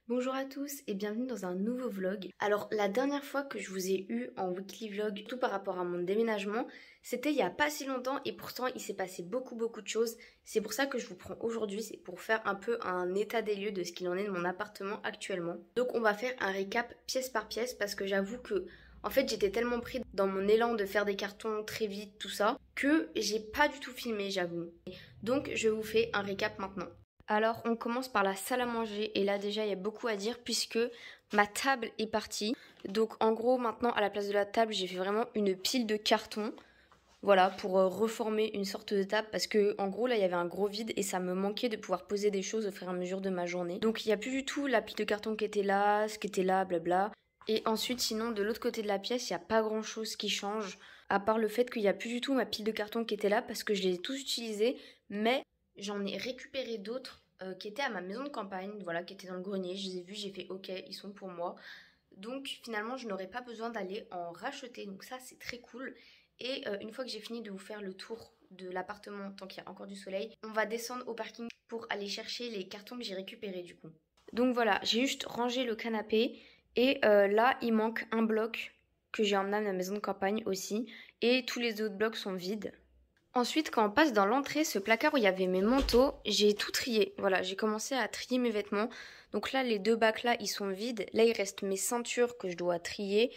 Bonjour à tous et bienvenue dans un nouveau vlog. Alors la dernière fois que je vous ai eu en weekly vlog, tout par rapport à mon déménagement, c'était il y a pas si longtemps et pourtant il s'est passé beaucoup de choses. C'est pour ça que je vous prends aujourd'hui, c'est pour faire un peu un état des lieux de ce qu'il en est de mon appartement actuellement. Donc on va faire un récap pièce par pièce parce que j'avoue que en fait j'étais tellement pris dans mon élan de faire des cartons très vite, tout ça, que j'ai pas du tout filmé, j'avoue. Donc je vous fais un récap maintenant. Alors on commence par la salle à manger et là déjà il y a beaucoup à dire puisque ma table est partie. Donc en gros maintenant à la place de la table j'ai fait vraiment une pile de cartons. Voilà, pour reformer une sorte de table parce que en gros là il y avait un gros vide et ça me manquait de pouvoir poser des choses au fur et à mesure de ma journée. Donc il n'y a plus du tout la pile de cartons qui était là, ce qui était là, blabla. Et ensuite sinon de l'autre côté de la pièce il n'y a pas grand chose qui change à part le fait qu'il n'y a plus du tout ma pile de cartons qui était là parce que je les ai tous utilisés, mais j'en ai récupéré d'autres qui étaient à ma maison de campagne, voilà, qui étaient dans le grenier. Je les ai vus, j'ai fait ok, ils sont pour moi. Donc finalement, je n'aurai pas besoin d'aller en racheter. Donc ça, c'est très cool. Et une fois que j'ai fini de vous faire le tour de l'appartement, tant qu'il y a encore du soleil, on va descendre au parking pour aller chercher les cartons que j'ai récupérés du coup. Donc voilà, j'ai juste rangé le canapé. Et là, il manque un bloc que j'ai emmené à ma maison de campagne aussi. Et tous les autres blocs sont vides. Ensuite, quand on passe dans l'entrée, ce placard où il y avait mes manteaux, j'ai tout trié. Voilà, j'ai commencé à trier mes vêtements. Donc là, les deux bacs là, ils sont vides. Là, il reste mes ceintures que je dois trier.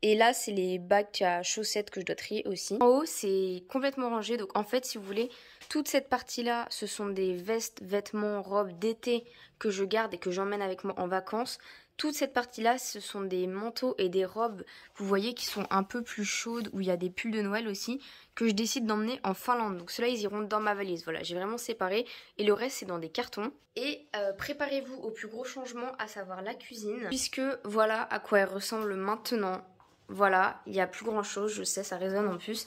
Et là, c'est les bacs à chaussettes que je dois trier aussi. En haut, c'est complètement rangé. Donc en fait, si vous voulez, toute cette partie-là, ce sont des vestes, vêtements, robes d'été que je garde et que j'emmène avec moi en vacances. Toute cette partie-là, ce sont des manteaux et des robes, vous voyez, qui sont un peu plus chaudes, où il y a des pulls de Noël aussi, que je décide d'emmener en Finlande. Donc ceux-là, ils iront dans ma valise. Voilà, j'ai vraiment séparé. Et le reste, c'est dans des cartons. Et préparez-vous au plus gros changement, à savoir la cuisine. Puisque voilà à quoi elle ressemble maintenant. Voilà, il n'y a plus grand-chose, je sais, ça résonne en plus.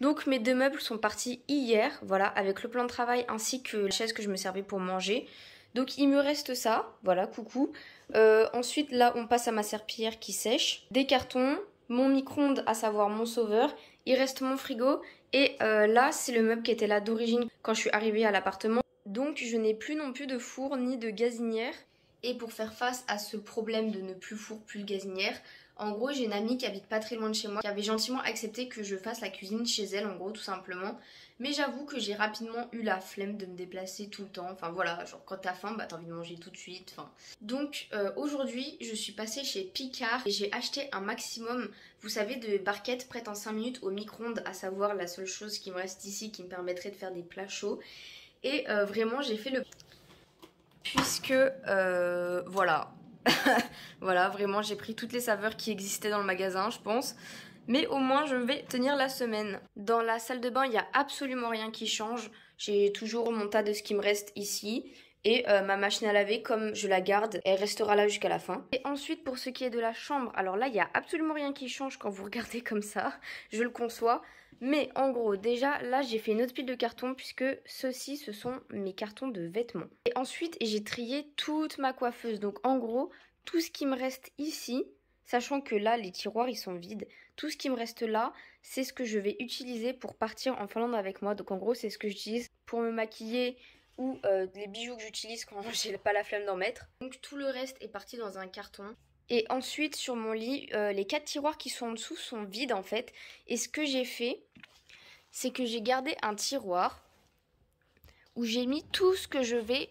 Donc mes deux meubles sont partis hier, voilà, avec le plan de travail ainsi que la chaise que je me servais pour manger. Donc il me reste ça, voilà, coucou. Ensuite là on passe à ma serpillière qui sèche, des cartons, mon micro-ondes à savoir mon sauveur, il reste mon frigo et là c'est le meuble qui était là d'origine quand je suis arrivée à l'appartement. Donc je n'ai plus non plus de four ni de gazinière. Et pour faire face à ce problème de ne plus four, plus de gazinière, en gros j'ai une amie qui habite pas très loin de chez moi, qui avait gentiment accepté que je fasse la cuisine chez elle en gros tout simplement. Mais j'avoue que j'ai rapidement eu la flemme de me déplacer tout le temps, enfin voilà, genre quand t'as faim bah t'as envie de manger tout de suite, enfin. Donc aujourd'hui je suis passée chez Picard et j'ai acheté un maximum, vous savez, de barquettes prêtes en 5 minutes au micro-ondes, à savoir la seule chose qui me reste ici qui me permettrait de faire des plats chauds. Et vraiment j'ai fait le... Puisque voilà. Voilà, vraiment j'ai pris toutes les saveurs qui existaient dans le magasin je pense. Mais au moins je vais tenir la semaine. Dans la salle de bain il n'y a absolument rien qui change. J'ai toujours mon tas de ce qui me reste ici. Et ma machine à laver, comme je la garde, elle restera là jusqu'à la fin. Et ensuite pour ce qui est de la chambre, alors là il n'y a absolument rien qui change quand vous regardez comme ça. Je le conçois. Mais en gros déjà là j'ai fait une autre pile de cartons puisque ceux-ci ce sont mes cartons de vêtements. Et ensuite j'ai trié toute ma coiffeuse. Donc en gros tout ce qui me reste ici, sachant que là les tiroirs ils sont vides, tout ce qui me reste là c'est ce que je vais utiliser pour partir en Finlande avec moi. Donc en gros c'est ce que j'utilise pour me maquiller ou les bijoux que j'utilise quand j'ai pas la flemme d'en mettre. Donc tout le reste est parti dans un carton. Et ensuite sur mon lit, les 4 tiroirs qui sont en dessous sont vides en fait. Et ce que j'ai fait, c'est que j'ai gardé un tiroir où j'ai mis tout ce que je vais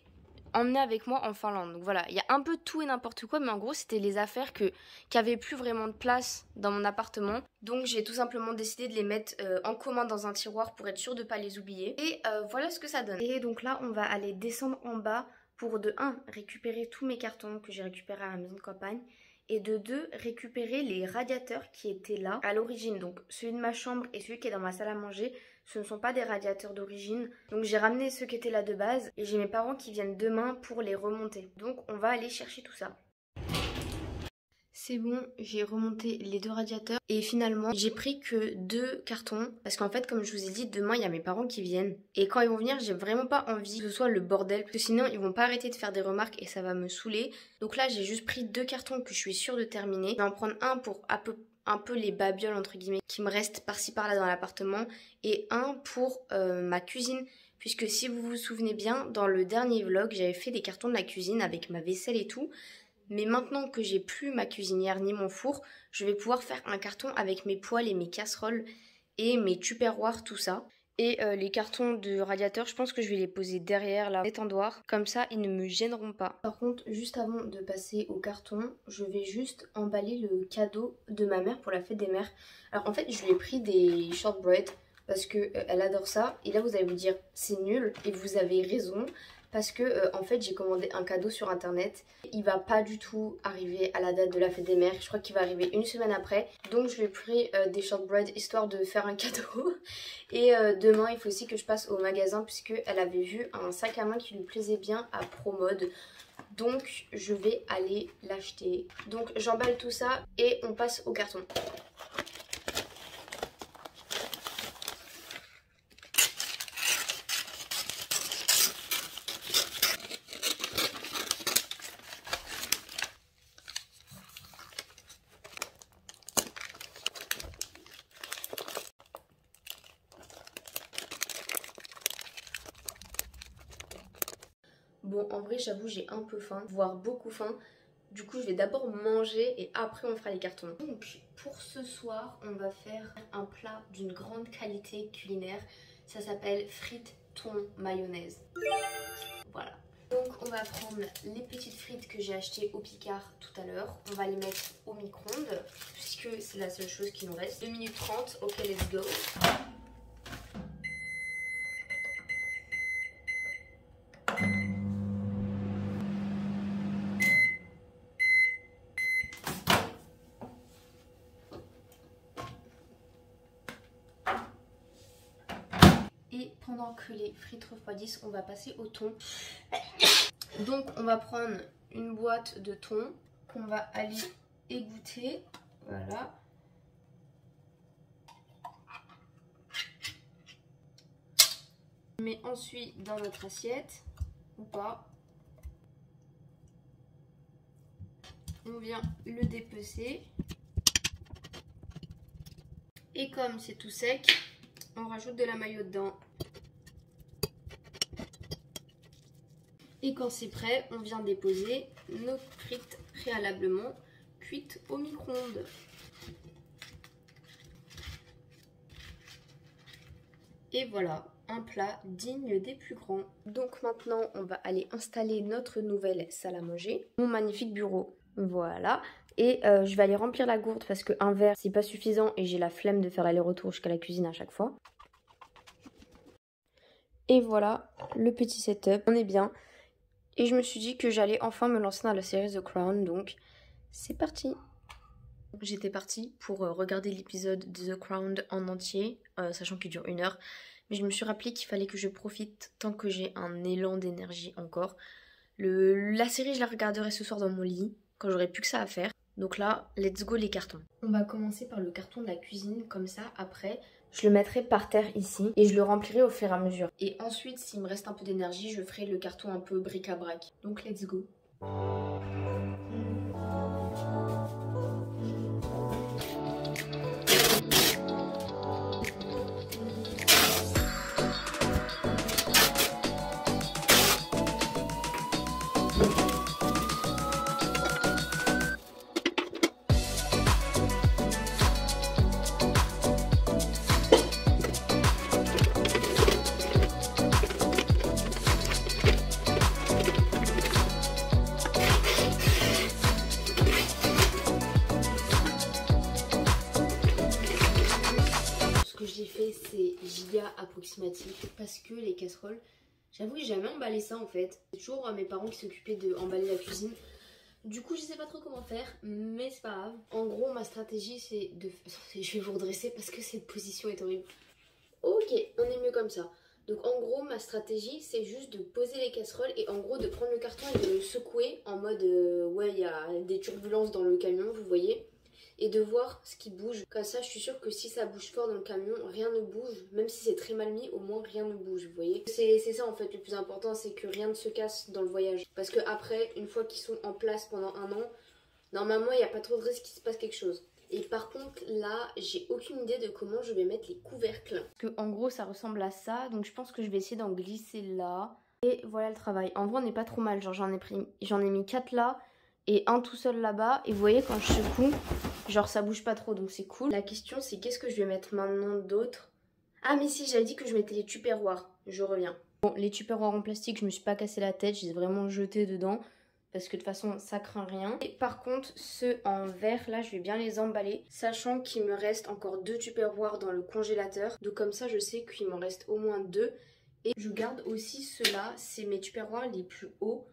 emmener avec moi en Finlande. Donc voilà, il y a un peu de tout et n'importe quoi, mais en gros c'était les affaires qui avaient plus vraiment de place dans mon appartement. Donc j'ai tout simplement décidé de les mettre en commun dans un tiroir pour être sûre de ne pas les oublier. Et voilà ce que ça donne. Et donc là on va aller descendre en bas pour de 1 récupérer tous mes cartons que j'ai récupérés à la maison de campagne. Et de 2 récupérer les radiateurs qui étaient là à l'origine. Donc celui de ma chambre et celui qui est dans ma salle à manger, ce ne sont pas des radiateurs d'origine. Donc j'ai ramené ceux qui étaient là de base et j'ai mes parents qui viennent demain pour les remonter. Donc on va aller chercher tout ça. C'est bon, j'ai remonté les 2 radiateurs et finalement j'ai pris que 2 cartons parce qu'en fait comme je vous ai dit demain il y a mes parents qui viennent et quand ils vont venir j'ai vraiment pas envie que ce soit le bordel parce que sinon ils vont pas arrêter de faire des remarques et ça va me saouler. Donc là j'ai juste pris 2 cartons que je suis sûre de terminer. Je vais en prendre un pour un peu les babioles entre guillemets qui me restent par-ci par-là dans l'appartement et un pour ma cuisine. Puisque si vous vous souvenez bien, dans le dernier vlog, j'avais fait des cartons de la cuisine avec ma vaisselle et tout. Mais maintenant que j'ai plus ma cuisinière ni mon four, je vais pouvoir faire un carton avec mes poêles et mes casseroles et mes tupperwares, tout ça. Et les cartons de radiateur, je pense que je vais les poser derrière l'étendoir. Comme ça, ils ne me gêneront pas. Par contre, juste avant de passer au carton, je vais juste emballer le cadeau de ma mère pour la fête des mères. Alors en fait, je lui ai pris des shortbread parce qu'elle adore ça. Et là, vous allez vous dire, c'est nul. Et vous avez raison. Parce que en fait j'ai commandé un cadeau sur internet. Il va pas du tout arriver à la date de la fête des mères. Je crois qu'il va arriver une semaine après. Donc je lui ai pris des shortbread histoire de faire un cadeau. Et demain il faut aussi que je passe au magasin puisque elle avait vu un sac à main qui lui plaisait bien à ProMode. Donc je vais aller l'acheter. Donc j'emballe tout ça et on passe au carton. Bon, en vrai, j'avoue, j'ai un peu faim, voire beaucoup faim. Du coup, je vais d'abord manger et après on fera les cartons. Donc, pour ce soir, on va faire un plat d'une grande qualité culinaire. Ça s'appelle frites thon mayonnaise. Voilà. Donc, on va prendre les petites frites que j'ai achetées au Picard tout à l'heure. On va les mettre au micro-ondes puisque c'est la seule chose qui nous reste. 2 minutes 30, ok, let's go. Et pendant que les frites refroidissent, on va passer au thon. Donc on va prendre une boîte de thon qu'on va aller égoutter. Voilà. On met ensuite dans notre assiette, ou pas. On vient le dépecer. Et comme c'est tout sec, on rajoute de la mayo dedans. Et quand c'est prêt, on vient déposer nos frites préalablement cuites au micro-ondes. Et voilà, un plat digne des plus grands. Donc maintenant, on va aller installer notre nouvelle salle à manger. Mon magnifique bureau, voilà. Et je vais aller remplir la gourde parce qu'un verre, c'est pas suffisant et j'ai la flemme de faire l'aller-retour jusqu'à la cuisine à chaque fois. Et voilà, le petit setup, on est bien. Et je me suis dit que j'allais enfin me lancer dans la série The Crown, donc c'est parti. J'étais partie pour regarder l'épisode de The Crown en entier, sachant qu'il dure 1 heure. Mais je me suis rappelé qu'il fallait que je profite tant que j'ai un élan d'énergie encore. La série, je la regarderai ce soir dans mon lit, quand j'aurai plus que ça à faire. Donc là, let's go les cartons. On va commencer par le carton de la cuisine, comme ça, après, je le mettrai par terre ici et je le remplirai au fur et à mesure. Et ensuite, s'il me reste un peu d'énergie, je ferai le carton un peu bric-à-brac. Donc let's go. C'est giga approximatif parce que les casseroles, j'avoue que j'ai jamais emballé ça en fait. C'est toujours mes parents qui s'occupaient de emballer la cuisine. Du coup je sais pas trop comment faire, mais c'est pas grave. En gros ma stratégie c'est de... Je vais vous redresser parce que cette position est horrible. Ok, on est mieux comme ça. Donc en gros ma stratégie c'est juste de poser les casseroles et en gros de prendre le carton et de le secouer en mode ouais il y a des turbulences dans le camion vous voyez. Et de voir ce qui bouge. Comme ça, je suis sûre que si ça bouge fort dans le camion, rien ne bouge. Même si c'est très mal mis, au moins rien ne bouge, vous voyez. C'est ça en fait le plus important, c'est que rien ne se casse dans le voyage. Parce que après, une fois qu'ils sont en place pendant 1 an, normalement, il n'y a pas trop de risque qu'il se passe quelque chose. Et par contre là j'ai aucune idée de comment je vais mettre les couvercles. Parce que en gros ça ressemble à ça, donc je pense que je vais essayer d'en glisser là. Et voilà le travail. En vrai on n'est pas trop mal, genre j'en ai mis 4 là et un tout seul là-bas. Et vous voyez quand je secoue, genre ça bouge pas trop, donc c'est cool. La question c'est qu'est-ce que je vais mettre maintenant d'autre? Ah mais si, j'avais dit que je mettais les tupperwares, je reviens. Bon, les tupperwares en plastique, je me suis pas cassé la tête, je les ai vraiment jetés dedans. Parce que de toute façon, ça craint rien. Et par contre, ceux en verre, là, je vais bien les emballer. Sachant qu'il me reste encore 2 tupperwares dans le congélateur. Donc comme ça, je sais qu'il m'en reste au moins 2. Et je garde aussi ceux-là, c'est mes tupperwares les plus hauts.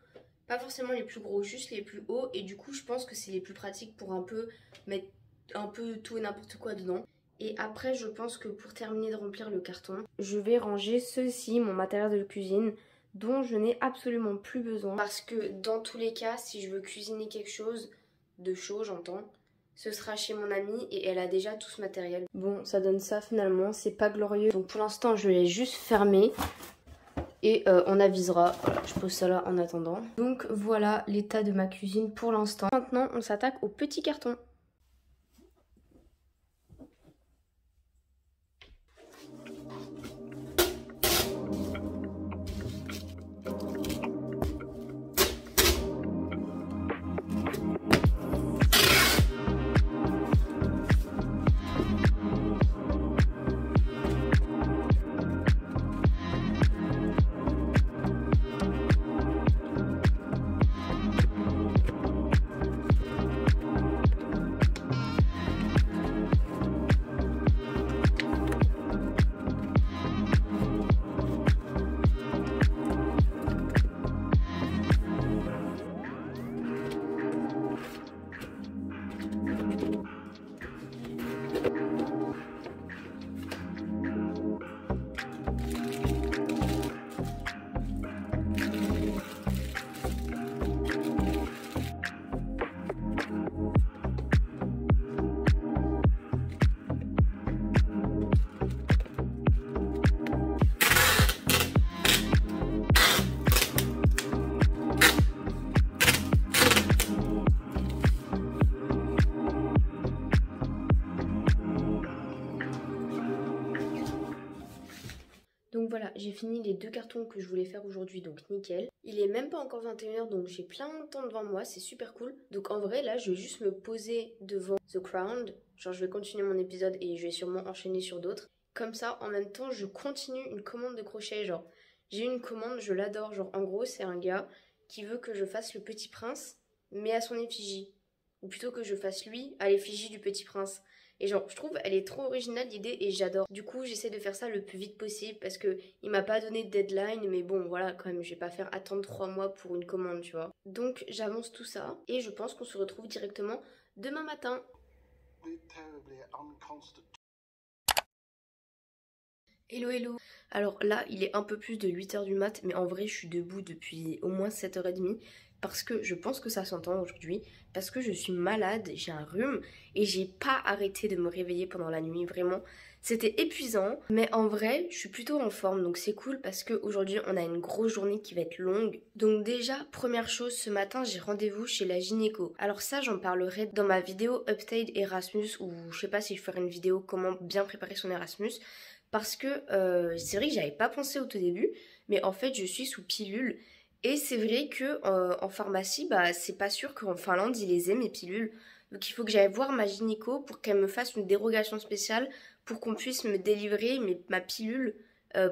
Pas forcément les plus gros, juste les plus hauts. Et du coup, je pense que c'est les plus pratiques pour un peu mettre un peu tout et n'importe quoi dedans. Et après, je pense que pour terminer de remplir le carton, je vais ranger ceci, mon matériel de cuisine, dont je n'ai absolument plus besoin. Parce que dans tous les cas, si je veux cuisiner quelque chose, de chaud j'entends, ce sera chez mon amie et elle a déjà tout ce matériel. Bon, ça donne ça finalement, c'est pas glorieux. Donc pour l'instant, je l'ai juste fermé. Et on avisera, voilà, je pose ça là en attendant. Donc voilà l'état de ma cuisine pour l'instant. Maintenant, on s'attaque au petit carton. Donc voilà, j'ai fini les 2 cartons que je voulais faire aujourd'hui, donc nickel. Il est même pas encore 21h, donc j'ai plein de temps devant moi, c'est super cool. Donc en vrai, là, je vais juste me poser devant The Crown. Genre, je vais continuer mon épisode et je vais sûrement enchaîner sur d'autres. Comme ça, en même temps, je continue une commande de crochet. Genre, j'ai une commande, je l'adore. Genre, en gros, c'est un gars qui veut que je fasse le Petit Prince, mais à son effigie. Ou plutôt que je fasse lui à l'effigie du Petit Prince. Et genre, je trouve elle est trop originale l'idée et j'adore. Du coup, j'essaie de faire ça le plus vite possible parce que il m'a pas donné de deadline, mais bon, voilà, quand même, je vais pas faire attendre 3 mois pour une commande, tu vois. Donc, j'avance tout ça et je pense qu'on se retrouve directement demain matin. Hello hello. Alors là, il est un peu plus de 8h du mat, mais en vrai, je suis debout depuis au moins 7h30 parce que je pense que ça s'entend aujourd'hui, parce que je suis malade, j'ai un rhume et j'ai pas arrêté de me réveiller pendant la nuit, vraiment. C'était épuisant, mais en vrai, je suis plutôt en forme, donc c'est cool parce qu'aujourd'hui, on a une grosse journée qui va être longue. Donc déjà, première chose, ce matin, j'ai rendez-vous chez la gynéco. Alors ça, j'en parlerai dans ma vidéo Update Erasmus, ou je sais pas si je ferai une vidéo comment bien préparer son Erasmus. Parce que c'est vrai que j'avais pas pensé au tout début, mais en fait je suis sous pilule. Et c'est vrai que en pharmacie, bah c'est pas sûr qu'en Finlande ils les aient mes pilules. Donc il faut que j'aille voir ma gynéco pour qu'elle me fasse une dérogation spéciale pour qu'on puisse me délivrer ma pilule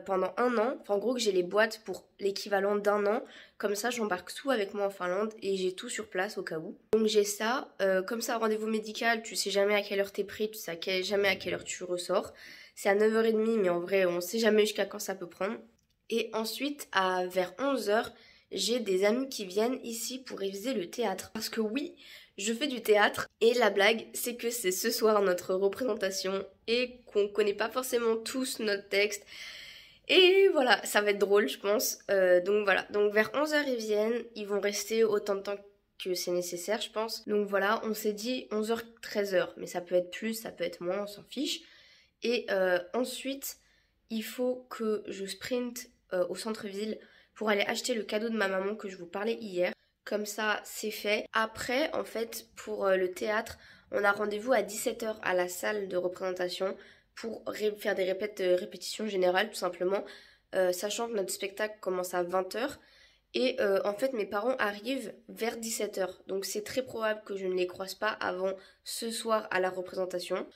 pendant 1 an. Enfin en gros que j'ai les boîtes pour l'équivalent d'1 an. Comme ça j'embarque tout avec moi en Finlande et j'ai tout sur place au cas où. Donc j'ai ça. Comme ça rendez-vous médical, tu sais jamais à quelle heure t'es pris, tu sais jamais à quelle heure tu ressors. C'est à 9h30, mais en vrai, on sait jamais jusqu'à quand ça peut prendre. Et ensuite, vers 11h, j'ai des amis qui viennent ici pour réviser le théâtre. Parce que oui, je fais du théâtre. Et la blague, c'est que c'est ce soir notre représentation et qu'on connaît pas forcément tous notre texte. Et voilà, ça va être drôle, je pense. Donc voilà, donc vers 11h, ils viennent. Ils vont rester autant de temps que c'est nécessaire, je pense. Donc voilà, on s'est dit 11h, 13h. Mais ça peut être plus, ça peut être moins, on s'en fiche. Et ensuite, il faut que je sprinte au centre-ville pour aller acheter le cadeau de ma maman que je vous parlais hier. Comme ça, c'est fait. Après, en fait, pour le théâtre, On a rendez-vous à 17h à la salle de représentation pour faire des répétitions générales tout simplement, sachant que notre spectacle commence à 20h. Et en fait mes parents arrivent vers 17h, donc c'est très probable que je ne les croise pas avant ce soir à la représentation.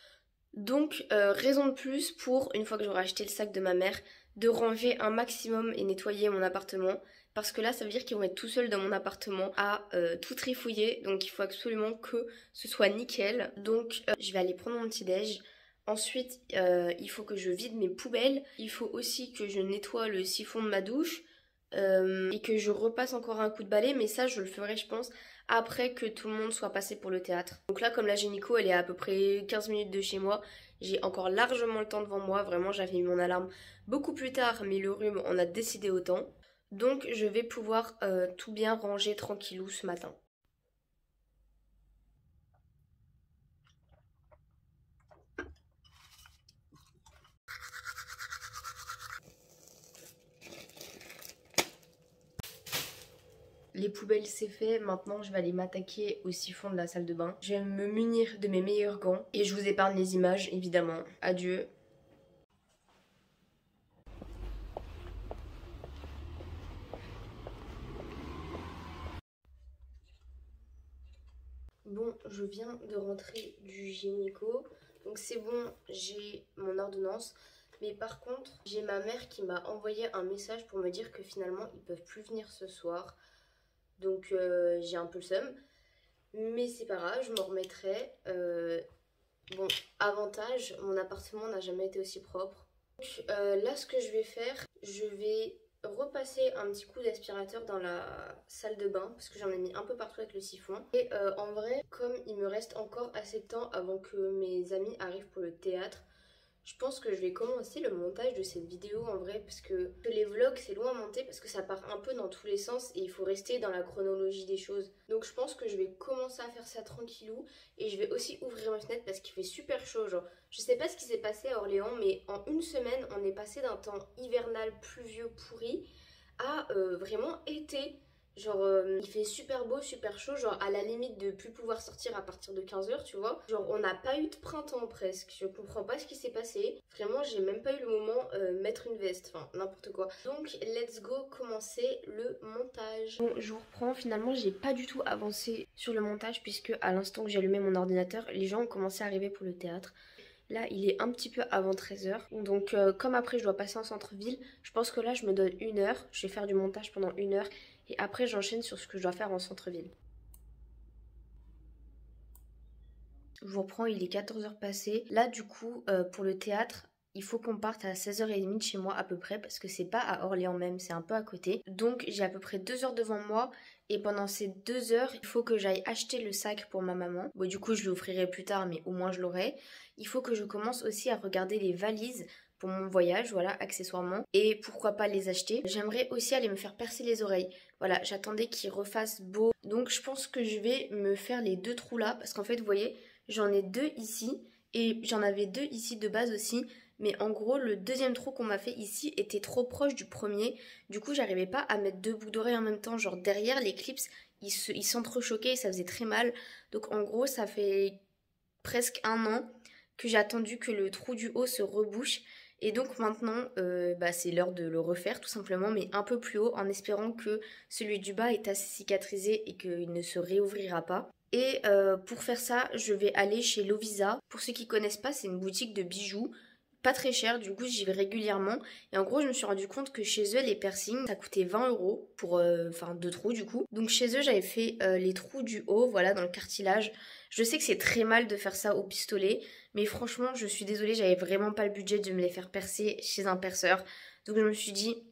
Donc raison de plus pour, une fois que j'aurai acheté le sac de ma mère, de ranger un maximum et nettoyer mon appartement. Parce que là ça veut dire qu'ils vont être tout seuls dans mon appartement à tout trifouiller. Donc il faut absolument que ce soit nickel. Donc je vais aller prendre mon petit déj. Ensuite il faut que je vide mes poubelles. Il faut aussi que je nettoie le siphon de ma douche. Et que je repasse encore un coup de balai. Mais ça je le ferai je pense après que tout le monde soit passé pour le théâtre. Donc là comme la gynéco elle est à peu près 15 minutes de chez moi, j'ai encore largement le temps devant moi. Vraiment j'avais mis mon alarme beaucoup plus tard mais le rhume en a décidé autant. Donc je vais pouvoir tout bien ranger tranquillou ce matin. Les poubelles c'est fait, maintenant je vais aller m'attaquer au siphon de la salle de bain. Je vais me munir de mes meilleurs gants et je vous épargne les images évidemment. Adieu. Bon, je viens de rentrer du gynéco, donc c'est bon, j'ai mon ordonnance. Mais par contre, j'ai ma mère qui m'a envoyé un message pour me dire que finalement ils peuvent plus venir ce soir. Donc j'ai un peu le seum. Mais c'est pas grave, je m'en remettrai. Bon, avantage, mon appartement n'a jamais été aussi propre. Donc là, ce que je vais faire, je vais repasser un petit coup d'aspirateur dans la salle de bain parce que j'en ai mis un peu partout avec le siphon. Et en vrai, comme il me reste encore assez de temps avant que mes amis arrivent pour le théâtre, je pense que je vais commencer le montage de cette vidéo en vrai parce que les vlogs c'est long à monter parce que ça part un peu dans tous les sens et il faut rester dans la chronologie des choses. Donc je pense que je vais commencer à faire ça tranquillou et je vais aussi ouvrir mes fenêtres parce qu'il fait super chaud. Genre, je sais pas ce qui s'est passé à Orléans mais en une semaine on est passé d'un temps hivernal pluvieux pourri à vraiment été. Genre il fait super beau, super chaud, genre à la limite de plus pouvoir sortir à partir de 15h, tu vois. Genre on n'a pas eu de printemps presque, je comprends pas ce qui s'est passé. Vraiment j'ai même pas eu le moment mettre une veste, enfin n'importe quoi. Donc let's go commencer le montage. Bon je vous reprends, finalement j'ai pas du tout avancé sur le montage puisque à l'instant que j'allumais mon ordinateur, les gens ont commencé à arriver pour le théâtre. Là, il est un petit peu avant 13h. Donc, comme après, je dois passer en centre-ville, je pense que là, je me donne 1 heure. Je vais faire du montage pendant 1 heure. Et après, j'enchaîne sur ce que je dois faire en centre-ville. Je vous reprends, il est 14h passé. Là, du coup, pour le théâtre, il faut qu'on parte à 16h30 de chez moi à peu près parce que c'est pas à Orléans même, c'est un peu à côté. Donc j'ai à peu près 2 heures devant moi et pendant ces 2 heures, il faut que j'aille acheter le sac pour ma maman. Bon du coup je l'offrirai plus tard mais au moins je l'aurai. Il faut que je commence aussi à regarder les valises pour mon voyage, voilà, accessoirement. Et pourquoi pas les acheter. J'aimerais aussi aller me faire percer les oreilles. Voilà, j'attendais qu'il refasse beau. Donc je pense que je vais me faire les 2 trous là parce qu'en fait vous voyez, j'en ai 2 ici et j'en avais 2 ici de base aussi. Mais en gros, le deuxième trou qu'on m'a fait ici était trop proche du premier. Du coup, j'arrivais pas à mettre 2 boucles d'oreilles en même temps. Genre derrière, les clips, ils s'entrechoquaient et ça faisait très mal. Donc en gros, ça fait presque 1 an que j'ai attendu que le trou du haut se rebouche. Et donc maintenant, c'est l'heure de le refaire tout simplement, mais un peu plus haut, en espérant que celui du bas est assez cicatrisé et qu'il ne se réouvrira pas. Et pour faire ça, je vais aller chez Lovisa. Pour ceux qui connaissent pas, c'est une boutique de bijoux. Pas très cher, du coup j'y vais régulièrement. Et en gros je me suis rendu compte que chez eux les piercings ça coûtait 20 € pour 2 trous du coup. Donc chez eux j'avais fait les trous du haut, voilà, dans le cartilage. Je sais que c'est très mal de faire ça au pistolet, mais franchement je suis désolée, j'avais vraiment pas le budget de me les faire percer chez un perceur. Donc je me suis dit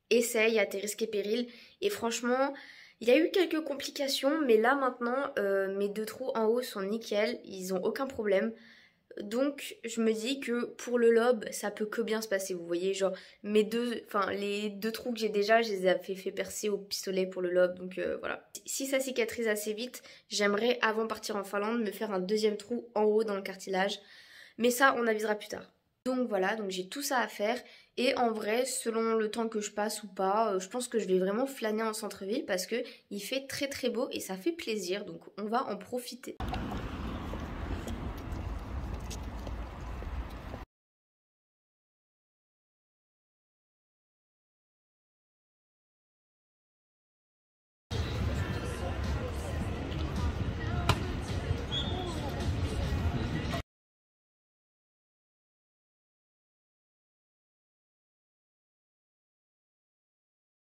essaye à tes risques et périls. Et franchement il y a eu quelques complications, mais là maintenant mes 2 trous en haut sont nickel, ils ont aucun problème. Donc je me dis que pour le lobe ça peut que bien se passer, vous voyez, genre les 2 trous que j'ai déjà, je les ai fait percer au pistolet pour le lobe, donc voilà. Si ça cicatrise assez vite, j'aimerais avant de partir en Finlande me faire un deuxième trou en haut dans le cartilage, mais ça on avisera plus tard. Donc voilà, donc j'ai tout ça à faire et en vrai selon le temps que je passe ou pas, je pense que je vais vraiment flâner en centre-ville parce que il fait très très beau et ça fait plaisir, donc on va en profiter.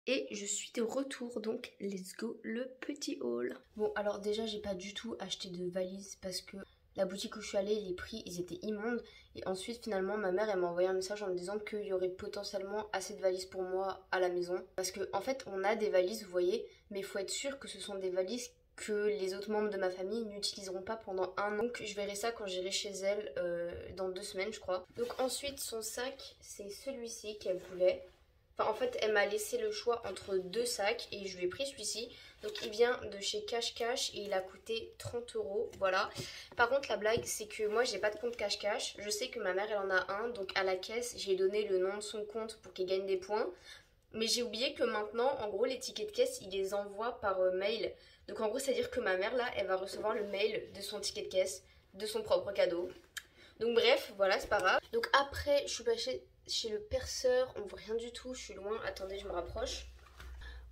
Et je suis de retour, donc let's go le petit haul. Bon alors déjà j'ai pas du tout acheté de valise parce que la boutique où je suis allée, les prix ils étaient immondes. Et ensuite finalement ma mère elle m'a envoyé un message en me disant qu'il y aurait potentiellement assez de valises pour moi à la maison. Parce que en fait on a des valises vous voyez, mais il faut être sûr que ce sont des valises que les autres membres de ma famille n'utiliseront pas pendant un an. Donc je verrai ça quand j'irai chez elle dans 2 semaines je crois. Donc ensuite son sac c'est celui-ci qu'elle voulait. Enfin, en fait, elle m'a laissé le choix entre 2 sacs et je lui ai pris celui-ci. Donc, il vient de chez Cash Cash et il a coûté 30 €. Voilà. Par contre, la blague, c'est que moi, j'ai pas de compte Cash Cash. Je sais que ma mère, elle en a un. Donc, à la caisse, j'ai donné le nom de son compte pour qu'il gagne des points. Mais j'ai oublié que maintenant, en gros, les tickets de caisse, il les envoie par mail. Donc, en gros, c'est-à-dire que ma mère, là, elle va recevoir le mail de son ticket de caisse, de son propre cadeau. Donc bref, voilà, c'est pas grave. Donc après, je suis passée chez le perceur, on voit rien du tout, je suis loin. Attendez, je me rapproche.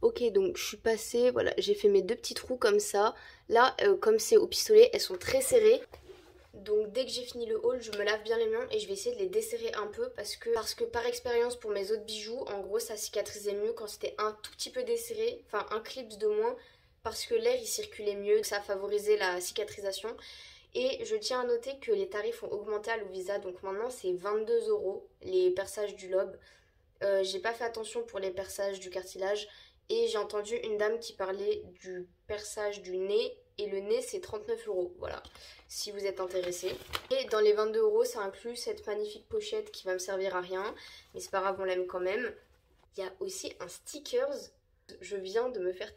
Ok, donc je suis passée, voilà, j'ai fait mes 2 petits trous comme ça. Là, comme c'est au pistolet, elles sont très serrées. Donc dès que j'ai fini le haul, je me lave bien les mains et je vais essayer de les desserrer un peu parce que par expérience pour mes autres bijoux, en gros ça cicatrisait mieux quand c'était un tout petit peu desserré, enfin un clips de moins parce que l'air il circulait mieux, ça favorisait la cicatrisation. Et je tiens à noter que les tarifs ont augmenté à Louvisa, donc maintenant c'est 22 € les perçages du lobe. J'ai pas fait attention pour les perçages du cartilage et j'ai entendu une dame qui parlait du perçage du nez et le nez c'est 39 €, voilà, si vous êtes intéressé. Et dans les 22 € ça inclut cette magnifique pochette qui va me servir à rien, mais c'est pas grave, on l'aime quand même. Il y a aussi un stickers, je viens de me faire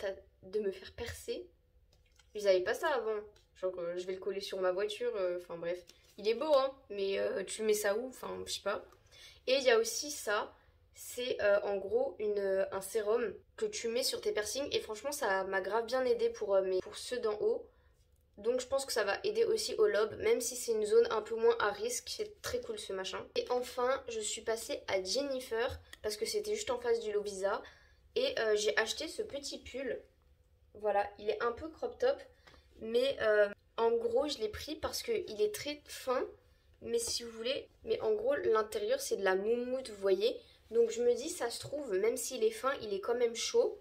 percer. Ils avaient pas ça avant. Genre, je vais le coller sur ma voiture. Enfin, bref. Il est beau, hein. Mais tu mets ça où? Enfin, je sais pas. Et il y a aussi ça. C'est en gros un sérum que tu mets sur tes piercings. Et franchement, ça m'a grave bien aidé pour ceux d'en haut. Donc, je pense que ça va aider aussi au lobe. Même si c'est une zone un peu moins à risque. C'est très cool ce machin. Et enfin, je suis passée à Jennifer. Parce que c'était juste en face du Lovisa. Et j'ai acheté ce petit pull. Voilà, il est un peu crop top, mais en gros je l'ai pris parce qu'il est très fin, mais si vous voulez, mais en gros l'intérieur c'est de la moumoute, vous voyez. Donc je me dis, ça se trouve, même s'il est fin, il est quand même chaud.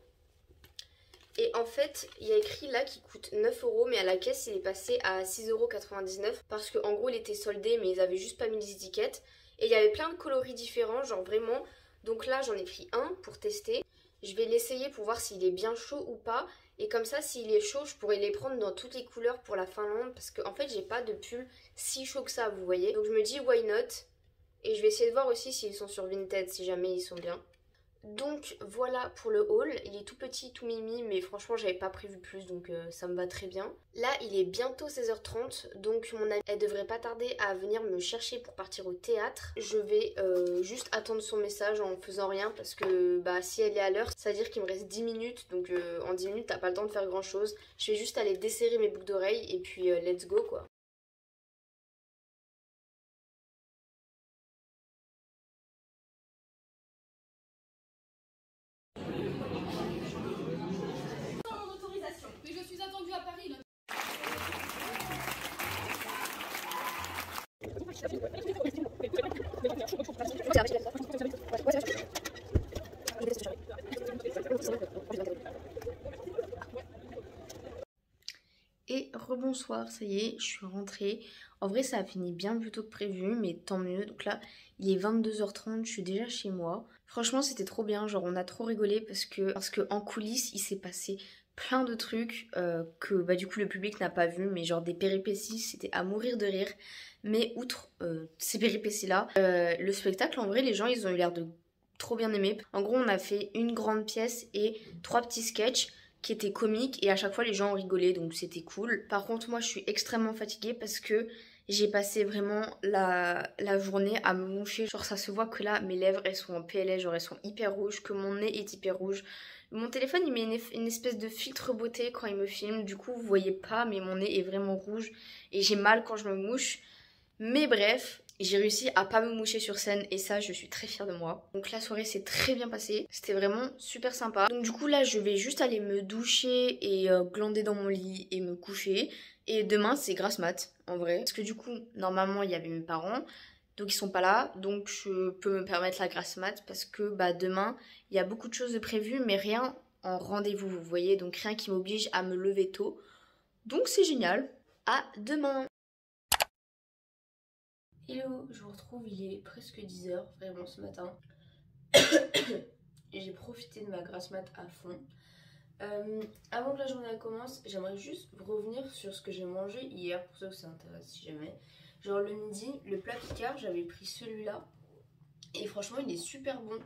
Et en fait, il y a écrit là qu'il coûte 9 €, mais à la caisse il est passé à 6,99 € parce qu'en gros il était soldé, mais ils avaient juste pas mis les étiquettes. Et il y avait plein de coloris différents, genre vraiment. Donc là j'en ai pris un pour tester. Je vais l'essayer pour voir s'il est bien chaud ou pas. Et comme ça, s'il est chaud, je pourrais les prendre dans toutes les couleurs pour la Finlande. Parce qu'en fait, j'ai pas de pull si chaud que ça, vous voyez. Donc je me dis, why not? Et je vais essayer de voir aussi s'ils sont sur Vinted, si jamais ils sont bien. Donc voilà pour le haul, il est tout petit, tout mimi, mais franchement j'avais pas prévu plus, donc ça me va très bien. Là il est bientôt 16h30, donc mon amie elle devrait pas tarder à venir me chercher pour partir au théâtre. Je vais juste attendre son message en faisant rien parce que bah si elle est à l'heure, ça veut dire qu'il me reste 10 minutes, donc en 10 minutes t'as pas le temps de faire grand chose. Je vais juste aller desserrer mes boucles d'oreilles et puis let's go quoi. Mais je suis attendue à Paris. Là. Et rebonsoir, ça y est, je suis rentrée. En vrai, ça a fini bien plus tôt que prévu, mais tant mieux. Donc là, il est 22h30, je suis déjà chez moi. Franchement, c'était trop bien, genre on a trop rigolé parce que en coulisses, il s'est passé plein de trucs que bah, du coup le public n'a pas vu, mais genre des péripéties, c'était à mourir de rire. Mais outre ces péripéties-là, le spectacle, en vrai, les gens, ils ont eu l'air de trop bien aimer. En gros, on a fait une grande pièce et 3 petits sketchs qui étaient comiques et à chaque fois les gens ont rigolé, donc c'était cool. Par contre, moi je suis extrêmement fatiguée parce que j'ai passé vraiment la journée à me moucher. Genre ça se voit que là mes lèvres elles sont en PLS, genre elles sont hyper rouges, que mon nez est hyper rouge. Mon téléphone il met une espèce de filtre beauté quand il me filme, du coup vous voyez pas mais mon nez est vraiment rouge et j'ai mal quand je me mouche. Mais bref, j'ai réussi à pas me moucher sur scène et ça je suis très fière de moi. Donc la soirée s'est très bien passée, c'était vraiment super sympa. Donc du coup là je vais juste aller me doucher et glander dans mon lit et me coucher. Et demain c'est grasse mat en vrai. Parce que du coup normalement il y avait mes parents. Donc ils sont pas là, donc je peux me permettre la grasse mat parce que bah, demain, il y a beaucoup de choses de prévues, mais rien en rendez-vous, vous voyez, donc rien qui m'oblige à me lever tôt. Donc c'est génial. À demain. Hello, je vous retrouve, il est presque 10h, vraiment ce matin. J'ai profité de ma grasse mat à fond. Avant que la journée commence, j'aimerais juste revenir sur ce que j'ai mangé hier, pour ceux que ça intéresse si jamais. Genre le midi, le plat Picard, j'avais pris celui-là. Et franchement, il est super bon.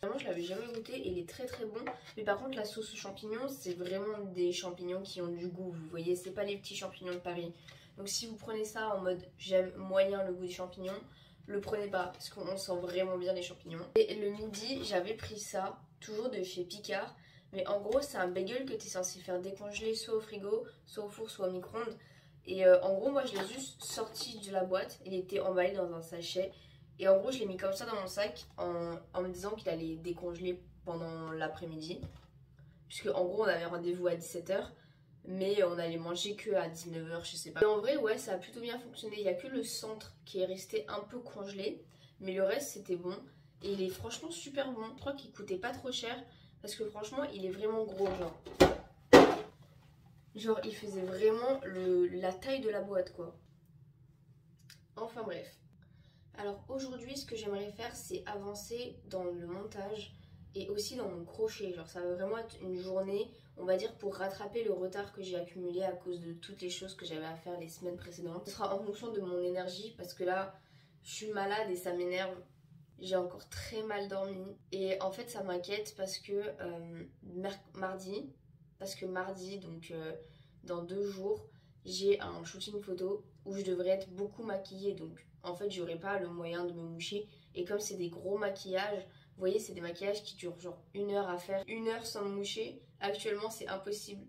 Vraiment, je l'avais jamais goûté et il est très très bon. Mais par contre, la sauce aux champignons, c'est vraiment des champignons qui ont du goût. Vous voyez, c'est pas les petits champignons de Paris. Donc si vous prenez ça en mode j'aime moyen le goût des champignons, le prenez pas parce qu'on sent vraiment bien les champignons. Et le midi, j'avais pris ça, toujours de chez Picard. Mais en gros, c'est un bagel que tu es censé faire décongeler soit au frigo, soit au four, soit au micro-ondes. Et en gros, moi, je l'ai juste sorti de la boîte. Il était emballé dans un sachet. Et en gros, je l'ai mis comme ça dans mon sac en me disant qu'il allait décongeler pendant l'après-midi. Puisque en gros, on avait rendez-vous à 17h. Mais on allait manger que à 19h, je sais pas. Et en vrai, ouais, ça a plutôt bien fonctionné. Il n'y a que le centre qui est resté un peu congelé. Mais le reste, c'était bon. Et il est franchement super bon. Je crois qu'il coûtait pas trop cher. Parce que franchement, il est vraiment gros, genre. Genre, il faisait vraiment la taille de la boîte, quoi. Enfin bref. Alors aujourd'hui, ce que j'aimerais faire, c'est avancer dans le montage et aussi dans mon crochet. Genre, ça va vraiment être une journée, on va dire, pour rattraper le retard que j'ai accumulé à cause de toutes les choses que j'avais à faire les semaines précédentes. Ce sera en fonction de mon énergie parce que là, je suis malade et ça m'énerve. J'ai encore très mal dormi et en fait ça m'inquiète parce que mardi, donc dans 2 jours, j'ai un shooting photo où je devrais être beaucoup maquillée. Donc en fait j'aurai pas le moyen de me moucher. Et comme c'est des gros maquillages, vous voyez c'est des maquillages qui durent genre 1 heure à faire. 1 heure sans me moucher, actuellement c'est impossible.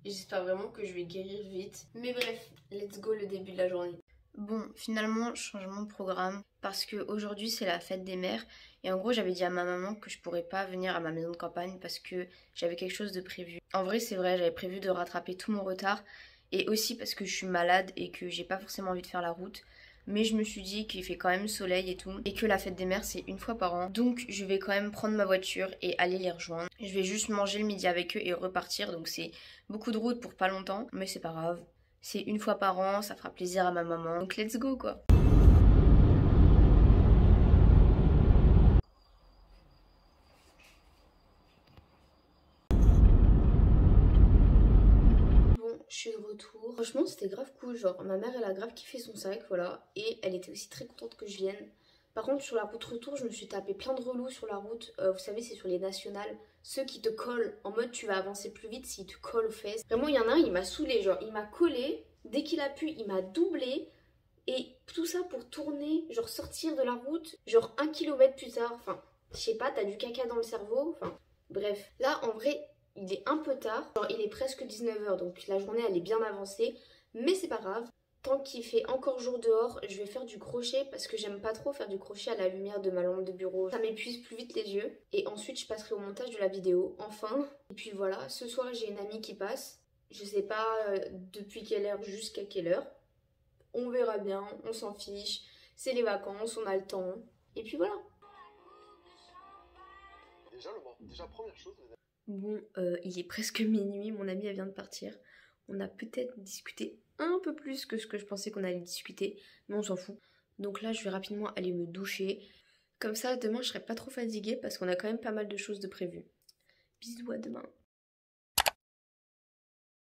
Et j'espère vraiment que je vais guérir vite. Mais bref, let's go le début de la journée. Bon, finalement, changement de programme parce que aujourd'hui c'est la fête des mères et en gros j'avais dit à ma maman que je pourrais pas venir à ma maison de campagne parce que j'avais quelque chose de prévu. En vrai c'est vrai, j'avais prévu de rattraper tout mon retard et aussi parce que je suis malade et que j'ai pas forcément envie de faire la route. Mais je me suis dit qu'il fait quand même soleil et tout et que la fête des mères c'est 1 fois par an. Donc je vais quand même prendre ma voiture et aller les rejoindre. Je vais juste manger le midi avec eux et repartir, donc c'est beaucoup de route pour pas longtemps mais c'est pas grave. C'est 1 fois par an, ça fera plaisir à ma maman. Donc let's go quoi. Bon, je suis de retour. Franchement, c'était grave cool. Genre, ma mère, elle a grave kiffé son sac, voilà. Et elle était aussi très contente que je vienne. Par contre, sur la route retour, je me suis tapé plein de relous sur la route. Vous savez, c'est sur les nationales. Ceux qui te collent, en mode tu vas avancer plus vite s'ils te collent aux fesses. Vraiment, il y en a un, il m'a saoulé. Genre, il m'a collé. Dès qu'il a pu, il m'a doublé. Et tout ça pour tourner, genre sortir de la route, genre 1 kilomètre plus tard. Enfin, je sais pas, t'as du caca dans le cerveau. Enfin, bref. Là, en vrai, il est un peu tard. Genre, il est presque 19h, donc la journée, elle est bien avancée. Mais c'est pas grave. Tant qu'il fait encore jour dehors, je vais faire du crochet parce que j'aime pas trop faire du crochet à la lumière de ma lampe de bureau. Ça m'épuise plus vite les yeux. Et ensuite, je passerai au montage de la vidéo, enfin. Et puis voilà, ce soir, j'ai une amie qui passe. Je sais pas depuis quelle heure jusqu'à quelle heure. On verra bien, on s'en fiche. C'est les vacances, on a le temps. Et puis voilà. Déjà première chose... Bon, il est presque minuit, mon amie elle vient de partir. On a peut-être discuté un peu plus que ce que je pensais qu'on allait discuter, mais on s'en fout. Donc là, je vais rapidement aller me doucher. Comme ça, demain, je serai pas trop fatiguée parce qu'on a quand même pas mal de choses de prévues. Bisous, à demain.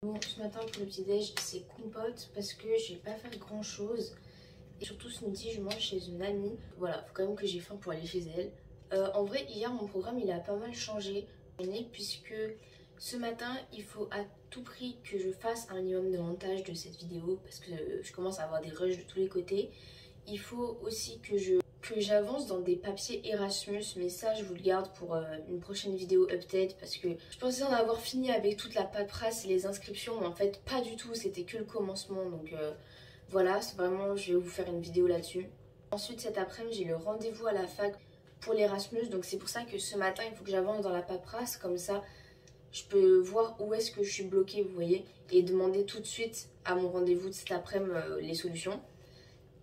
Bon, ce matin pour le petit-déj, c'est compote parce que je vais pas faire grand-chose. Et surtout ce midi, je mange chez une amie. Voilà, faut quand même que j'ai faim pour aller chez elle. En vrai, hier, mon programme, il a pas mal changé. Puisque ce matin, il faut à tout prix que je fasse un minimum de montage de cette vidéo parce que je commence à avoir des rushs de tous les côtés. Il faut aussi que j'avance dans des papiers Erasmus, mais ça je vous le garde pour une prochaine vidéo update parce que je pensais en avoir fini avec toute la paperasse et les inscriptions, mais en fait pas du tout, c'était que le commencement. Donc voilà, c'est vraiment, je vais vous faire une vidéo là-dessus. Ensuite cet après-midi, j'ai le rendez-vous à la fac pour l'Erasmus, donc c'est pour ça que ce matin il faut que j'avance dans la paperasse, comme ça je peux voir où est-ce que je suis bloquée, vous voyez, et demander tout de suite à mon rendez-vous de cet après-midi les solutions.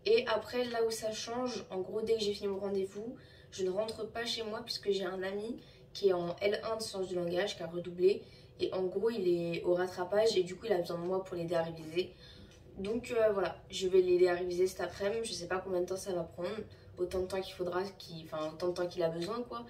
Et après, là où ça change, en gros, dès que j'ai fini mon rendez-vous, je ne rentre pas chez moi puisque j'ai un ami qui est en L1 de sciences du langage, qui a redoublé. Et en gros, il est au rattrapage et du coup, il a besoin de moi pour l'aider à réviser. Donc voilà, je vais l'aider à réviser cet après-midi. Je sais pas combien de temps ça va prendre. Autant de temps qu'il faudra, enfin autant de temps qu'il a besoin quoi.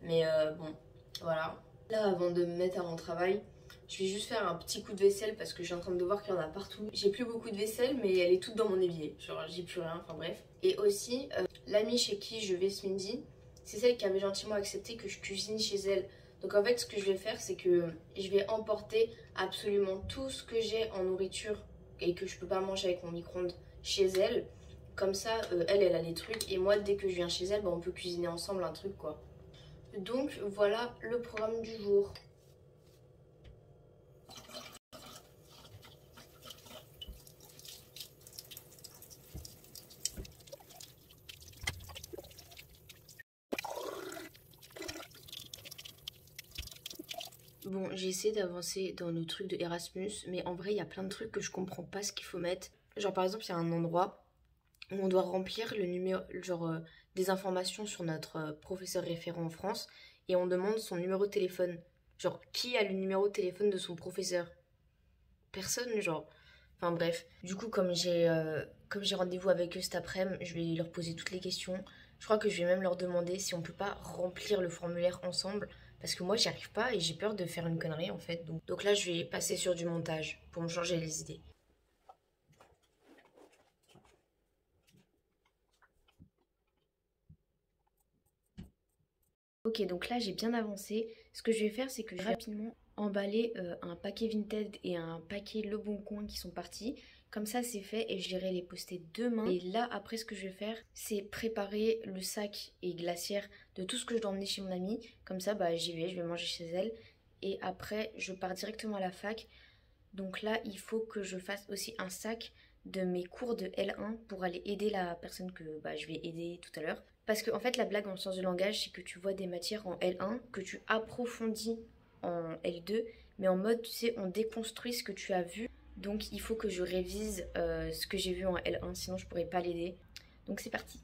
Mais bon, voilà. Là, avant de me mettre à mon travail, je vais juste faire un petit coup de vaisselle parce que je suis en train de voir qu'il y en a partout. J'ai plus beaucoup de vaisselle, mais elle est toute dans mon évier. Genre, j'ai plus rien, enfin bref. Et aussi, l'amie chez qui je vais ce midi, c'est celle qui avait gentiment accepté que je cuisine chez elle. Donc en fait, ce que je vais faire, c'est que je vais emporter absolument tout ce que j'ai en nourriture et que je peux pas manger avec mon micro-ondes chez elle. Comme ça, elle a les trucs. Et moi, dès que je viens chez elle, bah, on peut cuisiner ensemble un truc quoi. Donc voilà le programme du jour. Bon, j'ai essayé d'avancer dans le truc de Erasmus, mais en vrai, il y a plein de trucs que je comprends pas ce qu'il faut mettre. Genre, par exemple, il y a un endroit où on doit remplir le numéro, genre, des informations sur notre professeur référent en France, et on demande son numéro de téléphone. Genre, qui a le numéro de téléphone de son professeur? Personne, genre. Enfin bref. Du coup, comme j'ai rendez-vous avec eux cet après-midi, je vais leur poser toutes les questions. Je crois que je vais même leur demander si on peut pas remplir le formulaire ensemble. Parce que moi, j'y arrive pas et j'ai peur de faire une connerie en fait. Donc là, je vais passer sur du montage pour me changer les idées. Ok, donc là j'ai bien avancé. Ce que je vais faire, c'est que je vais rapidement emballer un paquet Vinted et un paquet Le Bon Coin qui sont partis. Comme ça, c'est fait et j'irai les poster demain. Et là, après, ce que je vais faire, c'est préparer le sac et glacière de tout ce que je dois emmener chez mon amie. Comme ça, bah, j'y vais, je vais manger chez elle. Et après, je pars directement à la fac. Donc là, il faut que je fasse aussi un sac de mes cours de L1 pour aller aider la personne que bah, je vais aider tout à l'heure. Parce que en fait, la blague en sciences de langage, c'est que tu vois des matières en L1 que tu approfondis en L2, mais en mode, tu sais, on déconstruit ce que tu as vu. Donc il faut que je révise ce que j'ai vu en L1, sinon je pourrais pas l'aider. Donc c'est parti.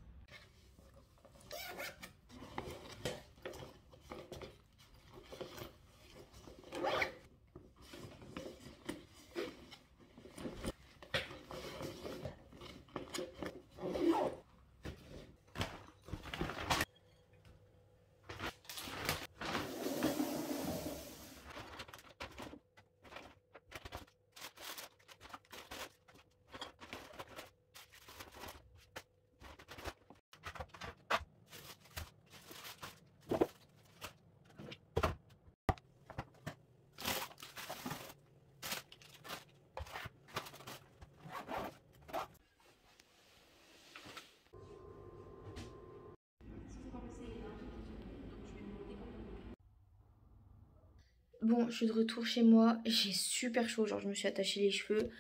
Bon, je suis de retour chez moi, j'ai super chaud, genre je me suis attaché les cheveux.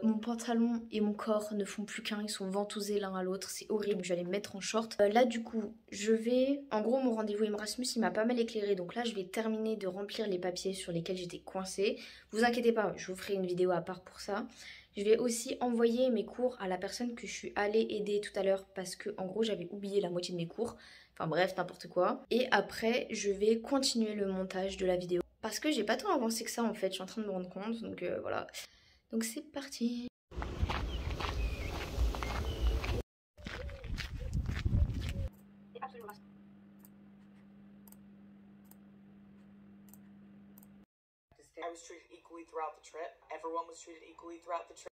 Mon pantalon et mon corps ne font plus qu'un, ils sont ventousés l'un à l'autre, c'est horrible, donc je vais aller me mettre en short. Là du coup, je vais... En gros, mon rendez-vous Erasmus, il m'a pas mal éclairé, donc là je vais terminer de remplir les papiers sur lesquels j'étais coincée. Vous inquiétez pas, je vous ferai une vidéo à part pour ça. Je vais aussi envoyer mes cours à la personne que je suis allée aider tout à l'heure parce que en gros j'avais oublié la moitié de mes cours. Enfin bref, n'importe quoi. Et après, je vais continuer le montage de la vidéo. Parce que j'ai pas tant avancé que ça en fait, je suis en train de me rendre compte, donc voilà. Donc c'est parti. I was treated equally throughout the trip. Everyone was treated equally throughout the trip.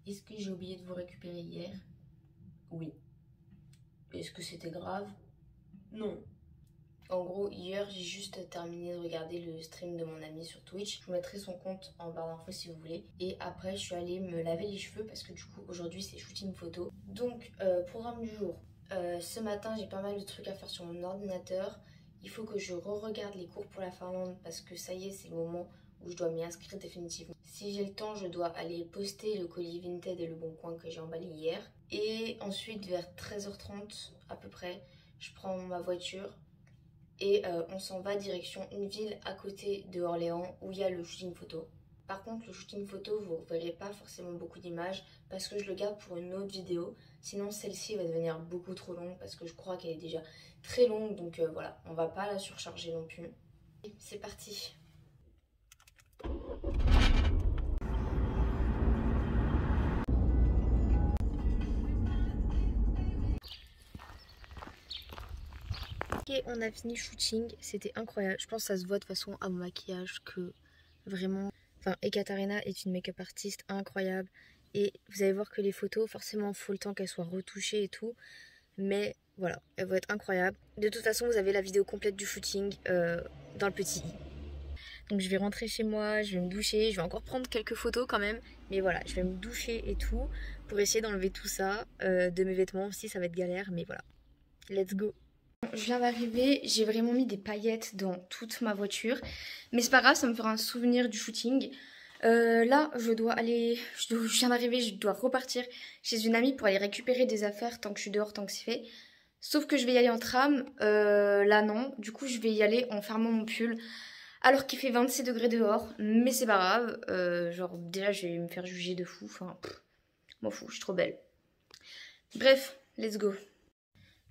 Est-ce que j'ai oublié de vous récupérer hier? Oui. Est-ce que c'était grave? Non. En gros, hier, j'ai juste terminé de regarder le stream de mon ami sur Twitch. Je vous mettrai son compte en barre d'infos si vous voulez. Et après, je suis allée me laver les cheveux parce que du coup, aujourd'hui, c'est shooting photo. Donc, programme du jour. Ce matin, j'ai pas mal de trucs à faire sur mon ordinateur. Il faut que je re-regarde les cours pour la Finlande parce que ça y est, c'est le moment où je dois m'y inscrire définitivement. Si j'ai le temps, je dois aller poster le colis Vinted et Le Bon Coin que j'ai emballé hier. Et ensuite, vers 13h30 à peu près, je prends ma voiture et on s'en va direction une ville à côté de Orléans où il y a le shooting photo. Par contre, le shooting photo, vous ne verrez pas forcément beaucoup d'images parce que je le garde pour une autre vidéo. Sinon, celle-ci va devenir beaucoup trop longue parce que je crois qu'elle est déjà très longue. Donc voilà, on va pas la surcharger non plus. C'est parti. Ok, on a fini shooting, c'était incroyable. Je pense que ça se voit de façon à mon maquillage que vraiment... Enfin, Ekaterina est une make-up artiste incroyable. Et vous allez voir que les photos, forcément, il faut le temps qu'elles soient retouchées et tout. Mais voilà, elles vont être incroyables. De toute façon, vous avez la vidéo complète du shooting dans le petit i. Donc je vais rentrer chez moi, je vais me doucher, je vais encore prendre quelques photos quand même. Mais voilà, je vais me doucher et tout pour essayer d'enlever tout ça. De mes vêtements aussi, ça va être galère, mais voilà. Let's go. Je viens d'arriver, j'ai vraiment mis des paillettes dans toute ma voiture. Mais c'est pas grave, ça me fera un souvenir du shooting. Là, je viens d'arriver, je dois repartir chez une amie pour aller récupérer des affaires tant que je suis dehors, tant que c'est fait. Sauf que je vais y aller en tram. Là, non. Du coup, je vais y aller en fermant mon pull. Alors qu'il fait 26 degrés dehors. Mais c'est pas grave. Genre, déjà, je vais me faire juger de fou. Enfin, m'en fous, je suis trop belle. Bref, let's go.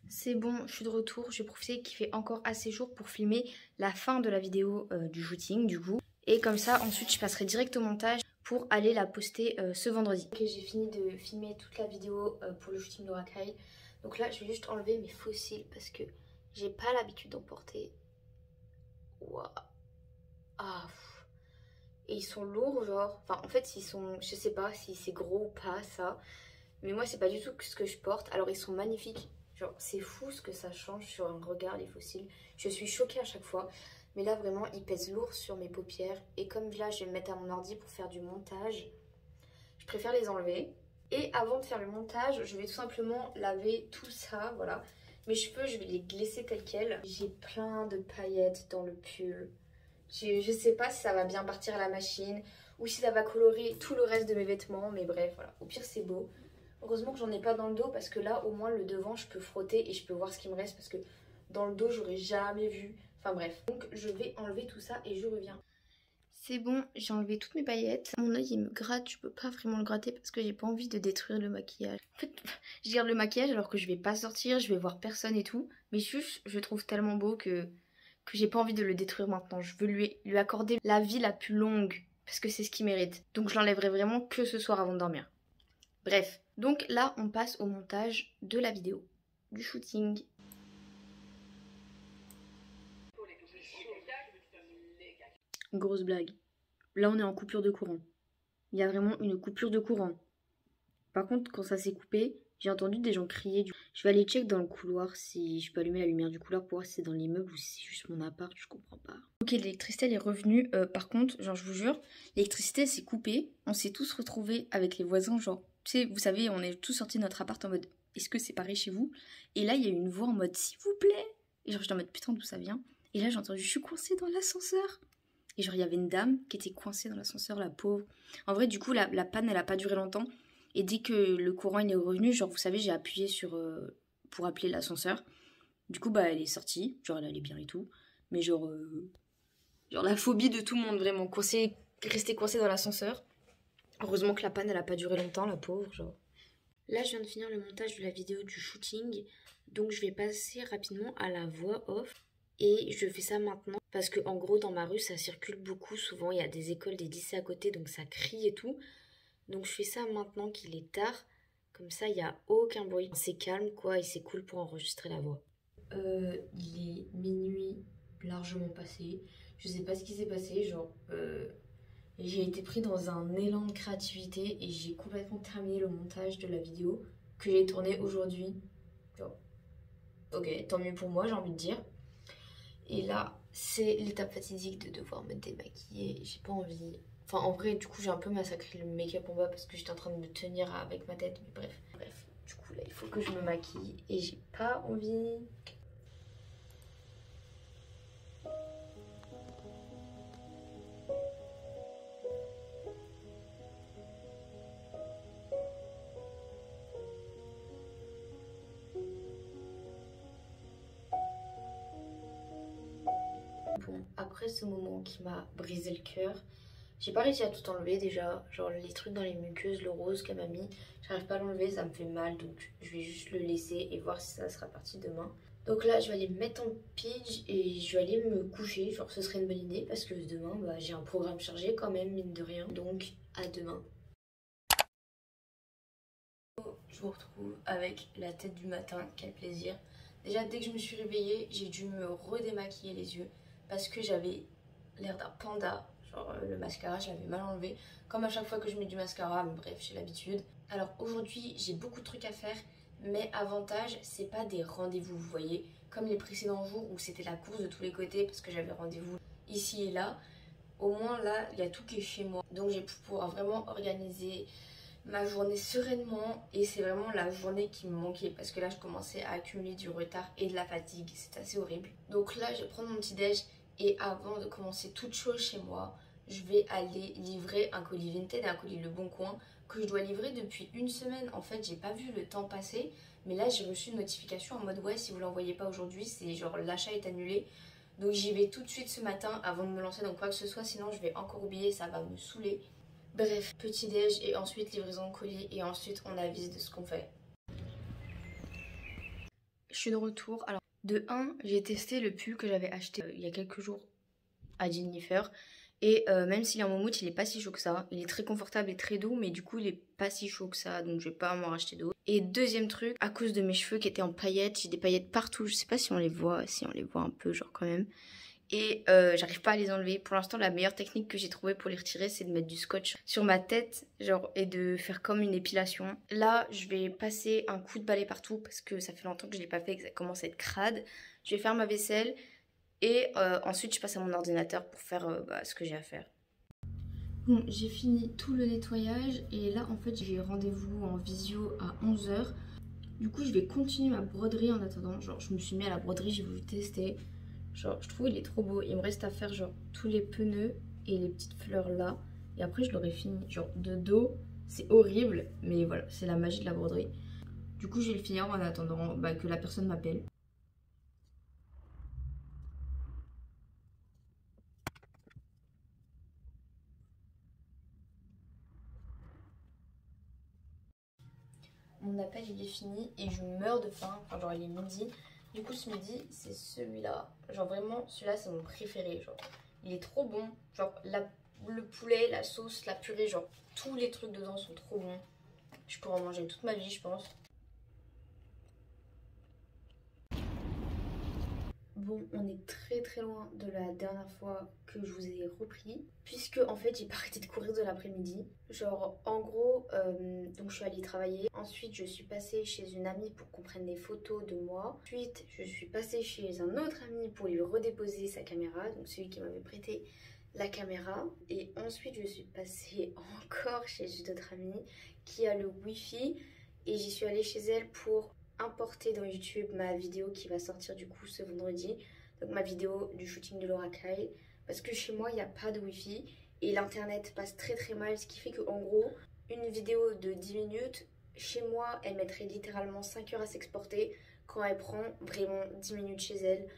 C'est bon, je suis de retour. Je vais profiter qu'il fait encore assez jour pour filmer la fin de la vidéo du shooting, du coup. Et comme ça, ensuite, je passerai direct au montage pour aller la poster ce vendredi. Ok, j'ai fini de filmer toute la vidéo pour le shooting de Raquel. Donc là, je vais juste enlever mes faux cils parce que j'ai pas l'habitude d'en porter. Waouh. Ah. Et ils sont lourds, genre. Enfin, en fait, ils sont... Je sais pas si c'est gros ou pas, ça. Mais moi, c'est pas du tout ce que je porte. Alors, ils sont magnifiques. Genre, c'est fou ce que ça change sur un regard, les fossiles. Je suis choquée à chaque fois. Mais là, vraiment, ils pèsent lourd sur mes paupières. Et comme là, je vais me mettre à mon ordi pour faire du montage, je préfère les enlever. Et avant de faire le montage, je vais tout simplement laver tout ça, voilà. Mes cheveux, je vais les glisser tels quels. J'ai plein de paillettes dans le pull. Je sais pas si ça va bien partir à la machine ou si ça va colorer tout le reste de mes vêtements. Mais bref, voilà. Au pire, c'est beau. Heureusement que j'en ai pas dans le dos parce que là, au moins, le devant, je peux frotter et je peux voir ce qui me reste parce que dans le dos, j'aurais jamais vu. Enfin bref. Donc, je vais enlever tout ça et je reviens. C'est bon, j'ai enlevé toutes mes paillettes. Mon œil, il me gratte. Je peux pas vraiment le gratter parce que j'ai pas envie de détruire le maquillage. En fait, je garde le maquillage alors que je vais pas sortir, je vais voir personne et tout. Mais juste, je le trouve tellement beau que j'ai pas envie de le détruire maintenant. Je veux lui accorder la vie la plus longue parce que c'est ce qu'il mérite. Donc, je l'enlèverai vraiment que ce soir avant de dormir. Bref, donc là on passe au montage de la vidéo, du shooting. Grosse blague. Là on est en coupure de courant. Il y a vraiment une coupure de courant. Par contre quand ça s'est coupé, j'ai entendu des gens crier. Je vais aller check dans le couloir si je peux allumer la lumière du couloir pour voir si c'est dans l'immeuble ou si c'est juste mon appart, je comprends pas. Ok, l'électricité elle est revenue. Par contre, genre je vous jure, l'électricité s'est coupée. On s'est tous retrouvés avec les voisins, genre... Tu sais, vous savez, on est tous sortis de notre appart en mode est-ce que c'est pareil chez vous? Et là, il y a eu une voix en mode s'il vous plaît. Et genre, j'étais en mode putain, d'où ça vient? Et là, j'ai entendu je suis coincée dans l'ascenseur. Et genre, il y avait une dame qui était coincée dans l'ascenseur, la pauvre. En vrai, du coup, la panne, elle a pas duré longtemps. Et dès que le courant il est revenu, genre, vous savez, j'ai appuyé sur pour appeler l'ascenseur. Du coup, bah, elle est sortie. Genre, elle allait bien et tout. Mais genre la phobie de tout le monde, vraiment. Rester coincée dans l'ascenseur. Heureusement que la panne, elle a pas duré longtemps, la pauvre, genre. Là, je viens de finir le montage de la vidéo du shooting. Donc, je vais passer rapidement à la voix off. Et je fais ça maintenant parce que, en gros, dans ma rue, ça circule beaucoup. Souvent, il y a des écoles, des lycées à côté, donc ça crie et tout. Donc, je fais ça maintenant qu'il est tard. Comme ça, il n'y a aucun bruit. C'est calme, quoi, et c'est cool pour enregistrer la voix. Il est minuit largement passé. Je sais pas ce qui s'est passé, genre... J'ai été pris dans un élan de créativité et j'ai complètement terminé le montage de la vidéo que j'ai tournée aujourd'hui. Genre, ok, tant mieux pour moi, j'ai envie de dire. Et là, c'est l'étape fatidique de devoir me démaquiller. J'ai pas envie. Enfin, en vrai, du coup, j'ai un peu massacré le make-up en bas parce que j'étais en train de me tenir avec ma tête. Mais bref. Du coup, là, il faut que je me maquille et j'ai pas envie. Bon, après ce moment qui m'a brisé le cœur, j'ai pas réussi à tout enlever déjà. Genre les trucs dans les muqueuses, le rose qu'elle m'a mis, j'arrive pas à l'enlever, ça me fait mal. Donc je vais juste le laisser et voir si ça sera parti demain. Donc là, je vais aller me mettre en pige et je vais aller me coucher. Genre, ce serait une bonne idée parce que demain, bah, j'ai un programme chargé quand même, mine de rien. Donc, à demain. Je vous retrouve avec la tête du matin. Quel plaisir. Déjà, dès que je me suis réveillée, j'ai dû me redémaquiller les yeux parce que j'avais l'air d'un panda. Genre, le mascara, je l'avais mal enlevé. Comme à chaque fois que je mets du mascara, mais bref, j'ai l'habitude. Alors, aujourd'hui, j'ai beaucoup de trucs à faire. Mais avantage, c'est pas des rendez-vous, vous voyez, comme les précédents jours où c'était la course de tous les côtés parce que j'avais rendez-vous ici et là. Au moins là, il y a tout qui est chez moi. Donc j'ai pu pouvoir vraiment organiser ma journée sereinement et c'est vraiment la journée qui me manquait parce que là je commençais à accumuler du retard et de la fatigue. C'est assez horrible. Donc là, je vais prendre mon petit déj et avant de commencer toute chose chez moi, je vais aller livrer un colis Vinted et un colis Le Bon Coin que je dois livrer depuis une semaine. En fait, j'ai pas vu le temps passer, mais là j'ai reçu une notification en mode ouais, si vous l'envoyez pas aujourd'hui, c'est genre l'achat est annulé. Donc j'y vais tout de suite ce matin avant de me lancer dans quoi que ce soit, sinon je vais encore oublier, ça va me saouler. Bref, petit déj et ensuite livraison de colis et ensuite on avise de ce qu'on fait. Je suis de retour. Alors de 1, j'ai testé le pull que j'avais acheté il y a quelques jours à Jennifer. Et même s'il est en moumoute, il est pas si chaud que ça. Il est très confortable et très doux, mais du coup, il est pas si chaud que ça, donc je vais pas m'en racheter d'autres. Et deuxième truc, à cause de mes cheveux qui étaient en paillettes, j'ai des paillettes partout. Je sais pas si on les voit un peu, genre quand même. Et j'arrive pas à les enlever. Pour l'instant, la meilleure technique que j'ai trouvée pour les retirer, c'est de mettre du scotch sur ma tête, genre, et de faire comme une épilation. Là, je vais passer un coup de balai partout parce que ça fait longtemps que je l'ai pas fait et que ça commence à être crade. Je vais faire ma vaisselle. Et ensuite, je passe à mon ordinateur pour faire ce que j'ai à faire. Bon, j'ai fini tout le nettoyage et là, en fait, j'ai rendez-vous en visio à 11 h. Du coup, je vais continuer ma broderie en attendant. Genre, je me suis mis à la broderie, j'ai voulu tester. Genre, je trouve il est trop beau. Il me reste à faire genre tous les pneus et les petites fleurs là. Et après, je l'aurai fini. Genre, de dos, c'est horrible. Mais voilà, c'est la magie de la broderie. Du coup, je vais le finir en attendant que la personne m'appelle. Mon appel il est fini et je meurs de faim, enfin genre il est midi. Du coup ce midi c'est celui-là, genre vraiment celui-là c'est mon préféré, genre il est trop bon. Genre le poulet, la sauce, la purée, genre tous les trucs dedans sont trop bons. Je pourrais en manger toute ma vie je pense. Bon, on est très loin de la dernière fois que je vous ai repris, puisque en fait j'ai pas arrêté de courir de l'après-midi. Genre en gros, donc je suis allée travailler, ensuite je suis passée chez une amie pour qu'on prenne des photos de moi. Ensuite je suis passée chez un autre ami pour lui redéposer sa caméra, donc celui qui m'avait prêté la caméra. Et ensuite je suis passée encore chez une autre amie qui a le wifi et j'y suis allée chez elle pour importer dans YouTube ma vidéo qui va sortir du coup ce vendredi. Donc ma vidéo du shooting de Laura Kyle. Parce que chez moi il n'y a pas de wifi et l'internet passe très mal. Ce qui fait que en gros une vidéo de 10 minutes chez moi elle mettrait littéralement 5 heures à s'exporter quand elle prend vraiment 10 minutes chez elle.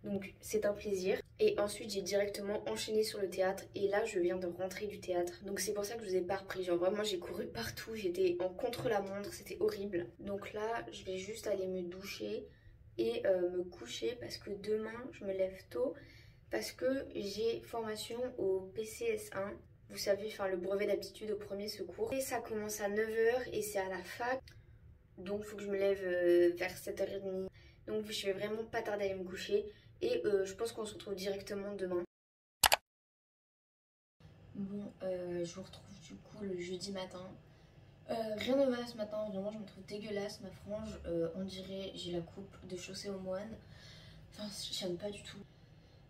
Donc c'est un plaisir. Et ensuite j'ai directement enchaîné sur le théâtre. Et là je viens de rentrer du théâtre. Donc c'est pour ça que je vous ai pas repris. Genre vraiment j'ai couru partout. J'étais en contre-la-montre. C'était horrible. Donc là je vais juste aller me doucher et me coucher. Parce que demain je me lève tôt. Parce que j'ai formation au PCS1. Vous savez, enfin le brevet d'aptitude au premier secours. Et ça commence à 9 h et c'est à la fac. Donc il faut que je me lève vers 7 h 30. Donc je vais vraiment pas tarder à aller me coucher. Et je pense qu'on se retrouve directement demain. Bon, je vous retrouve du coup le jeudi matin. Rien ne va ce matin, vraiment je me trouve dégueulasse. Ma frange, on dirait j'ai la coupe de chaussée aux moines. Enfin, j'aime pas du tout.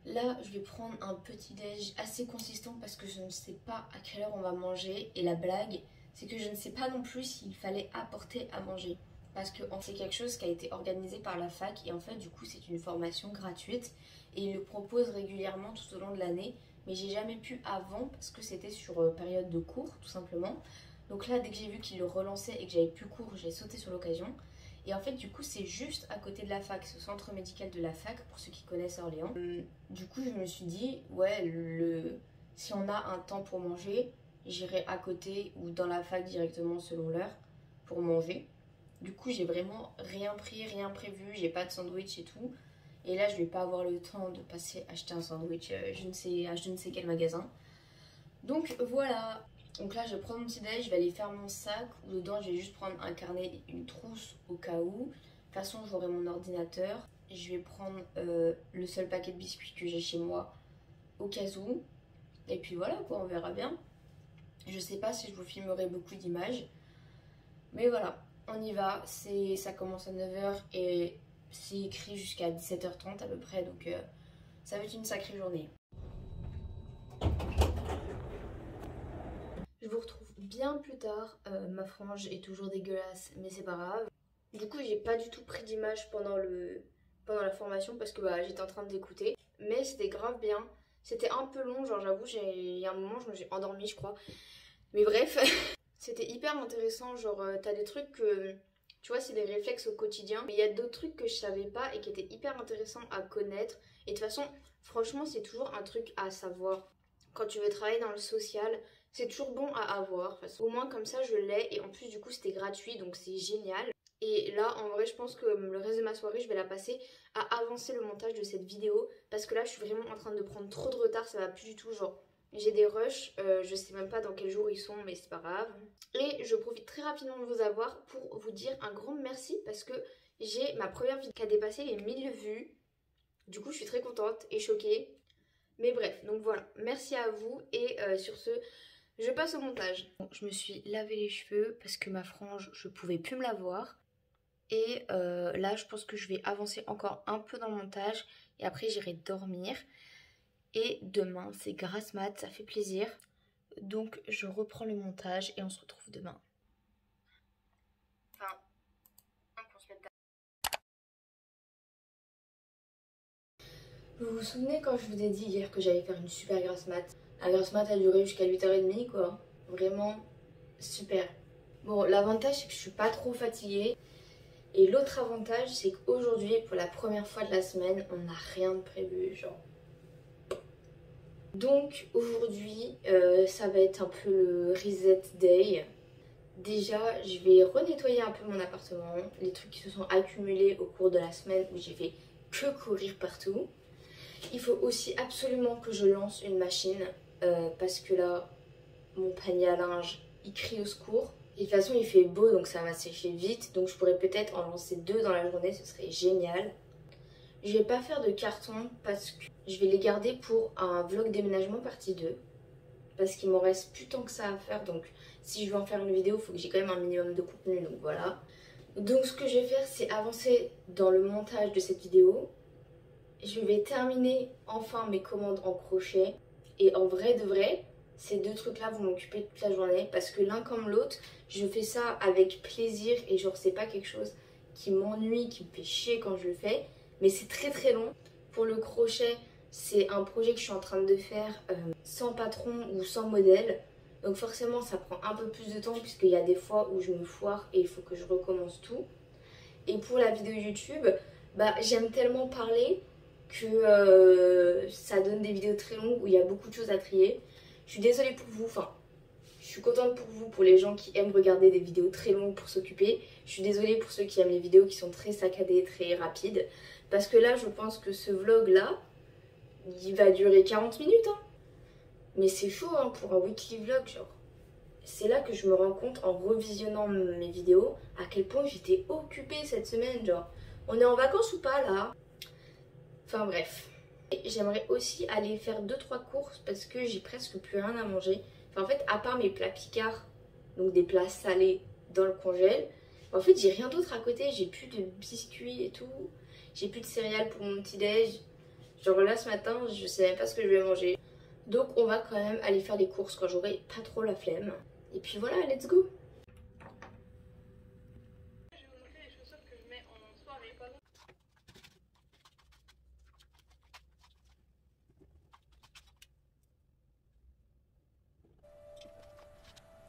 Là, je vais prendre un petit déj assez consistant parce que je ne sais pas à quelle heure on va manger. Et la blague, c'est que je ne sais pas non plus s'il fallait apporter à manger. Parce que c'est quelque chose qui a été organisé par la fac et en fait du coup c'est une formation gratuite et ils le proposent régulièrement tout au long de l'année, mais j'ai jamais pu avant parce que c'était sur période de cours tout simplement. Donc là dès que j'ai vu qu'ils le relançaient et que j'avais plus cours, j'ai sauté sur l'occasion Et en fait, du coup, c'est juste à côté de la fac, ce centre médical de la fac, pour ceux qui connaissent Orléans. Du coup, je me suis dit, ouais, si on a un temps pour manger, j'irai à côté ou dans la fac directement selon l'heure pour manger. Du coup, j'ai vraiment rien pris, rien prévu, j'ai pas de sandwich et tout. Et là, je vais pas avoir le temps de passer acheter un sandwich à je ne sais quel magasin. Donc voilà. Donc là, je prends mon petit déj, je vais aller faire mon sac où dedans, je vais juste prendre un carnet et une trousse au cas où. De toute façon, j'aurai mon ordinateur. Je vais prendre le seul paquet de biscuits que j'ai chez moi au cas où. Et puis voilà, quoi, on verra bien. Je sais pas si je vous filmerai beaucoup d'images. Mais voilà, on y va. Ça commence à 9h et c'est écrit jusqu'à 17h30 à peu près. Donc ça va être une sacrée journée. Je vous retrouve bien plus tard. Ma frange est toujours dégueulasse, mais c'est pas grave. Du coup, j'ai pas du tout pris d'image pendant la formation parce que j'étais en train d'écouter. Mais c'était grave bien. C'était un peu long, genre j'avoue, il y a un moment, je me suis endormie, je crois. Mais bref, c'était hyper intéressant. Genre, t'as des trucs que, tu vois, c'est des réflexes au quotidien. Mais il y a d'autres trucs que je savais pas et qui étaient hyper intéressants à connaître. Et de toute façon, franchement, c'est toujours un truc à savoir. Quand tu veux travailler dans le social, c'est toujours bon à avoir. Au moins, comme ça, je l'ai. Et en plus, du coup, c'était gratuit, donc c'est génial. Et là, en vrai, je pense que le reste de ma soirée, je vais la passer à avancer le montage de cette vidéo. Parce que là, je suis vraiment en train de prendre trop de retard. Ça va plus du tout, genre... J'ai des rushs, je sais même pas dans quel jour ils sont, mais c'est pas grave. Et je profite très rapidement de vous avoir pour vous dire un grand merci parce que j'ai ma première vidéo qui a dépassé les 1000 vues. Du coup, je suis très contente et choquée. Mais bref, donc voilà, merci à vous et sur ce, je passe au montage. Bon, je me suis lavé les cheveux parce que ma frange, je pouvais plus me la voir. Et là, je pense que je vais avancer encore un peu dans le montage et après j'irai dormir. Et demain, c'est grasse mat, ça fait plaisir. Donc, je reprends le montage et on se retrouve demain. Enfin, pour se mettre d'accord. Vous vous souvenez quand je vous ai dit hier que j'allais faire une super grasse mat? La grasse mat a duré jusqu'à 8h30, quoi. Vraiment super. Bon, l'avantage, c'est que je suis pas trop fatiguée. Et l'autre avantage, c'est qu'aujourd'hui, pour la première fois de la semaine, on n'a rien de prévu, genre. Donc aujourd'hui, ça va être un peu le reset day. Déjà, je vais renettoyer un peu mon appartement, les trucs qui se sont accumulés au cours de la semaine où j'ai fait que courir partout. Il faut aussi absolument que je lance une machine parce que là, mon panier à linge, il crie au secours. Et de toute façon, il fait beau donc ça va sécher vite. Donc je pourrais peut-être en lancer 2 dans la journée, ce serait génial. Je vais pas faire de carton parce que je vais les garder pour un vlog déménagement partie 2. Parce qu'il m'en reste plus tant que ça à faire. Donc si je veux en faire une vidéo, il faut que j'ai quand même un minimum de contenu. Donc voilà. Donc ce que je vais faire, c'est avancer dans le montage de cette vidéo. Je vais terminer enfin mes commandes en crochet. Et en vrai de vrai, ces 2 trucs-là vont m'occuper toute la journée. Parce que l'un comme l'autre, je fais ça avec plaisir. Et genre c'est pas quelque chose qui m'ennuie, qui me fait chier quand je le fais. Mais c'est très très long. Pour le crochet, c'est un projet que je suis en train de faire sans patron ou sans modèle. Donc forcément ça prend un peu plus de temps puisqu'il y a des fois où je me foire et il faut que je recommence tout. Et pour la vidéo YouTube, j'aime tellement parler que ça donne des vidéos très longues où il y a beaucoup de choses à trier. Je suis désolée pour vous, enfin je suis contente pour vous, pour les gens qui aiment regarder des vidéos très longues pour s'occuper. Je suis désolée pour ceux qui aiment les vidéos qui sont très saccadées, très rapides. Parce que là, je pense que ce vlog-là, il va durer 40 minutes. Hein. Mais c'est chaud hein, pour un weekly vlog, genre. C'est là que je me rends compte, en revisionnant mes vidéos, à quel point j'étais occupée cette semaine, genre. On est en vacances ou pas, là? Enfin, bref. J'aimerais aussi aller faire 2-3 courses parce que j'ai presque plus rien à manger. Enfin, en fait, à part mes plats picards, donc des plats salés dans le congèle, en fait, j'ai rien d'autre à côté. J'ai plus de biscuits et tout. J'ai plus de céréales pour mon petit déj. Genre là ce matin je sais même pas ce que je vais manger. Donc on va quand même aller faire des courses quand j'aurai pas trop la flemme. Et puis voilà, let's go. Je vais vous montrer les chaussures que je mets en soirée.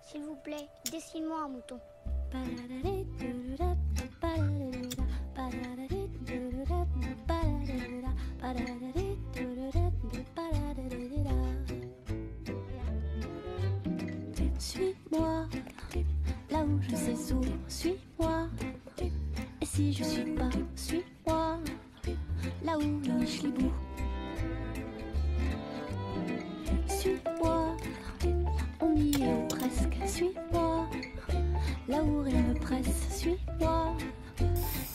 S'il vous plaît, dessine-moi un mouton. si je suis pas, suis-moi, là où le Michelibou. Suis-moi, on y est presque, suis-moi, là où rien ne presse, suis-moi,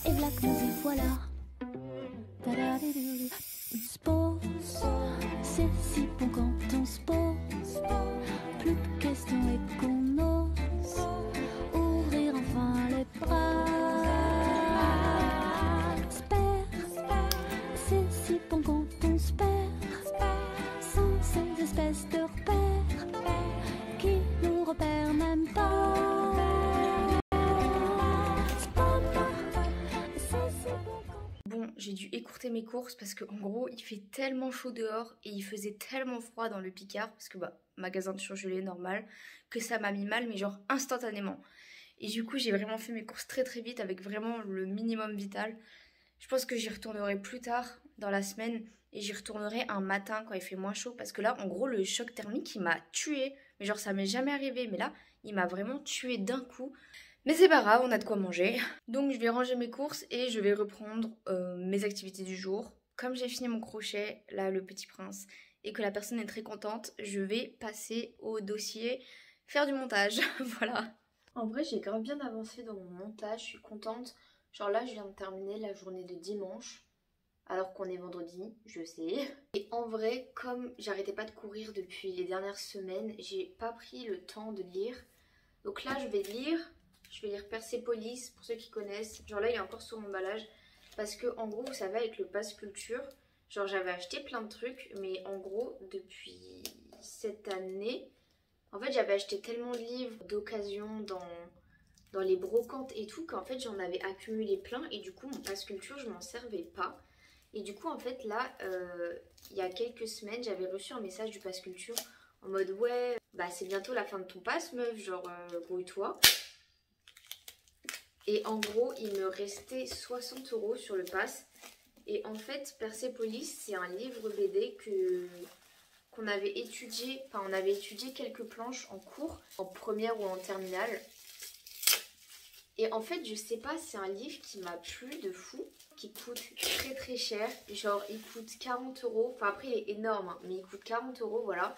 et v'là que nous y voilà. On se pose, c'est si bon quand on se pose, plus de questions et qu'on ose ouvrir enfin les bras. Se perd, c'est si bon quand on se perd, sans ces espèces de repères qui nous repèrent même pas. Bon, j'ai dû écourter mes courses parce que en gros il fait tellement chaud dehors et il faisait tellement froid dans le Picard, parce que magasin de surgelé normal, que ça m'a mis mal mais genre instantanément. Et du coup j'ai vraiment fait mes courses très très vite avec vraiment le minimum vital. Je pense que j'y retournerai plus tard dans la semaine et j'y retournerai un matin quand il fait moins chaud, parce que là en gros le choc thermique il m'a tué, mais genre ça m'est jamais arrivé, mais là il m'a vraiment tué d'un coup. Mais c'est pas grave, on a de quoi manger. Donc je vais ranger mes courses et je vais reprendre mes activités du jour. Comme j'ai fini mon crochet, là le Petit Prince, et que la personne est très contente, je vais passer au dossier, faire du montage. Voilà. En vrai j'ai grave bien avancé dans mon montage, je suis contente. Genre là je viens de terminer la journée de dimanche, alors qu'on est vendredi, je sais. Et en vrai, comme j'arrêtais pas de courir depuis les dernières semaines, j'ai pas pris le temps de lire. Donc là je vais lire Persépolis, pour ceux qui connaissent. Genre là il est encore sur l'emballage, parce que en gros vous savez avec le pass culture, genre j'avais acheté plein de trucs, mais en gros depuis cette année, en fait j'avais acheté tellement de livres d'occasion dans les brocantes et tout, qu'en fait j'en avais accumulé plein, et du coup mon pass culture je m'en servais pas. Et du coup en fait là il y a quelques semaines j'avais reçu un message du pass culture en mode ouais c'est bientôt la fin de ton pass meuf, genre grouille-toi. Et en gros, il me restait 60 € sur le pass. Et en fait, Persépolis, c'est un livre BD qu'on avait étudié. Enfin, on avait étudié quelques planches en cours, en première ou en terminale. Et en fait, je sais pas, c'est un livre qui m'a plu de fou, qui coûte très très cher. Genre, il coûte 40 €. Enfin, après, il est énorme, hein, mais il coûte 40 €, voilà.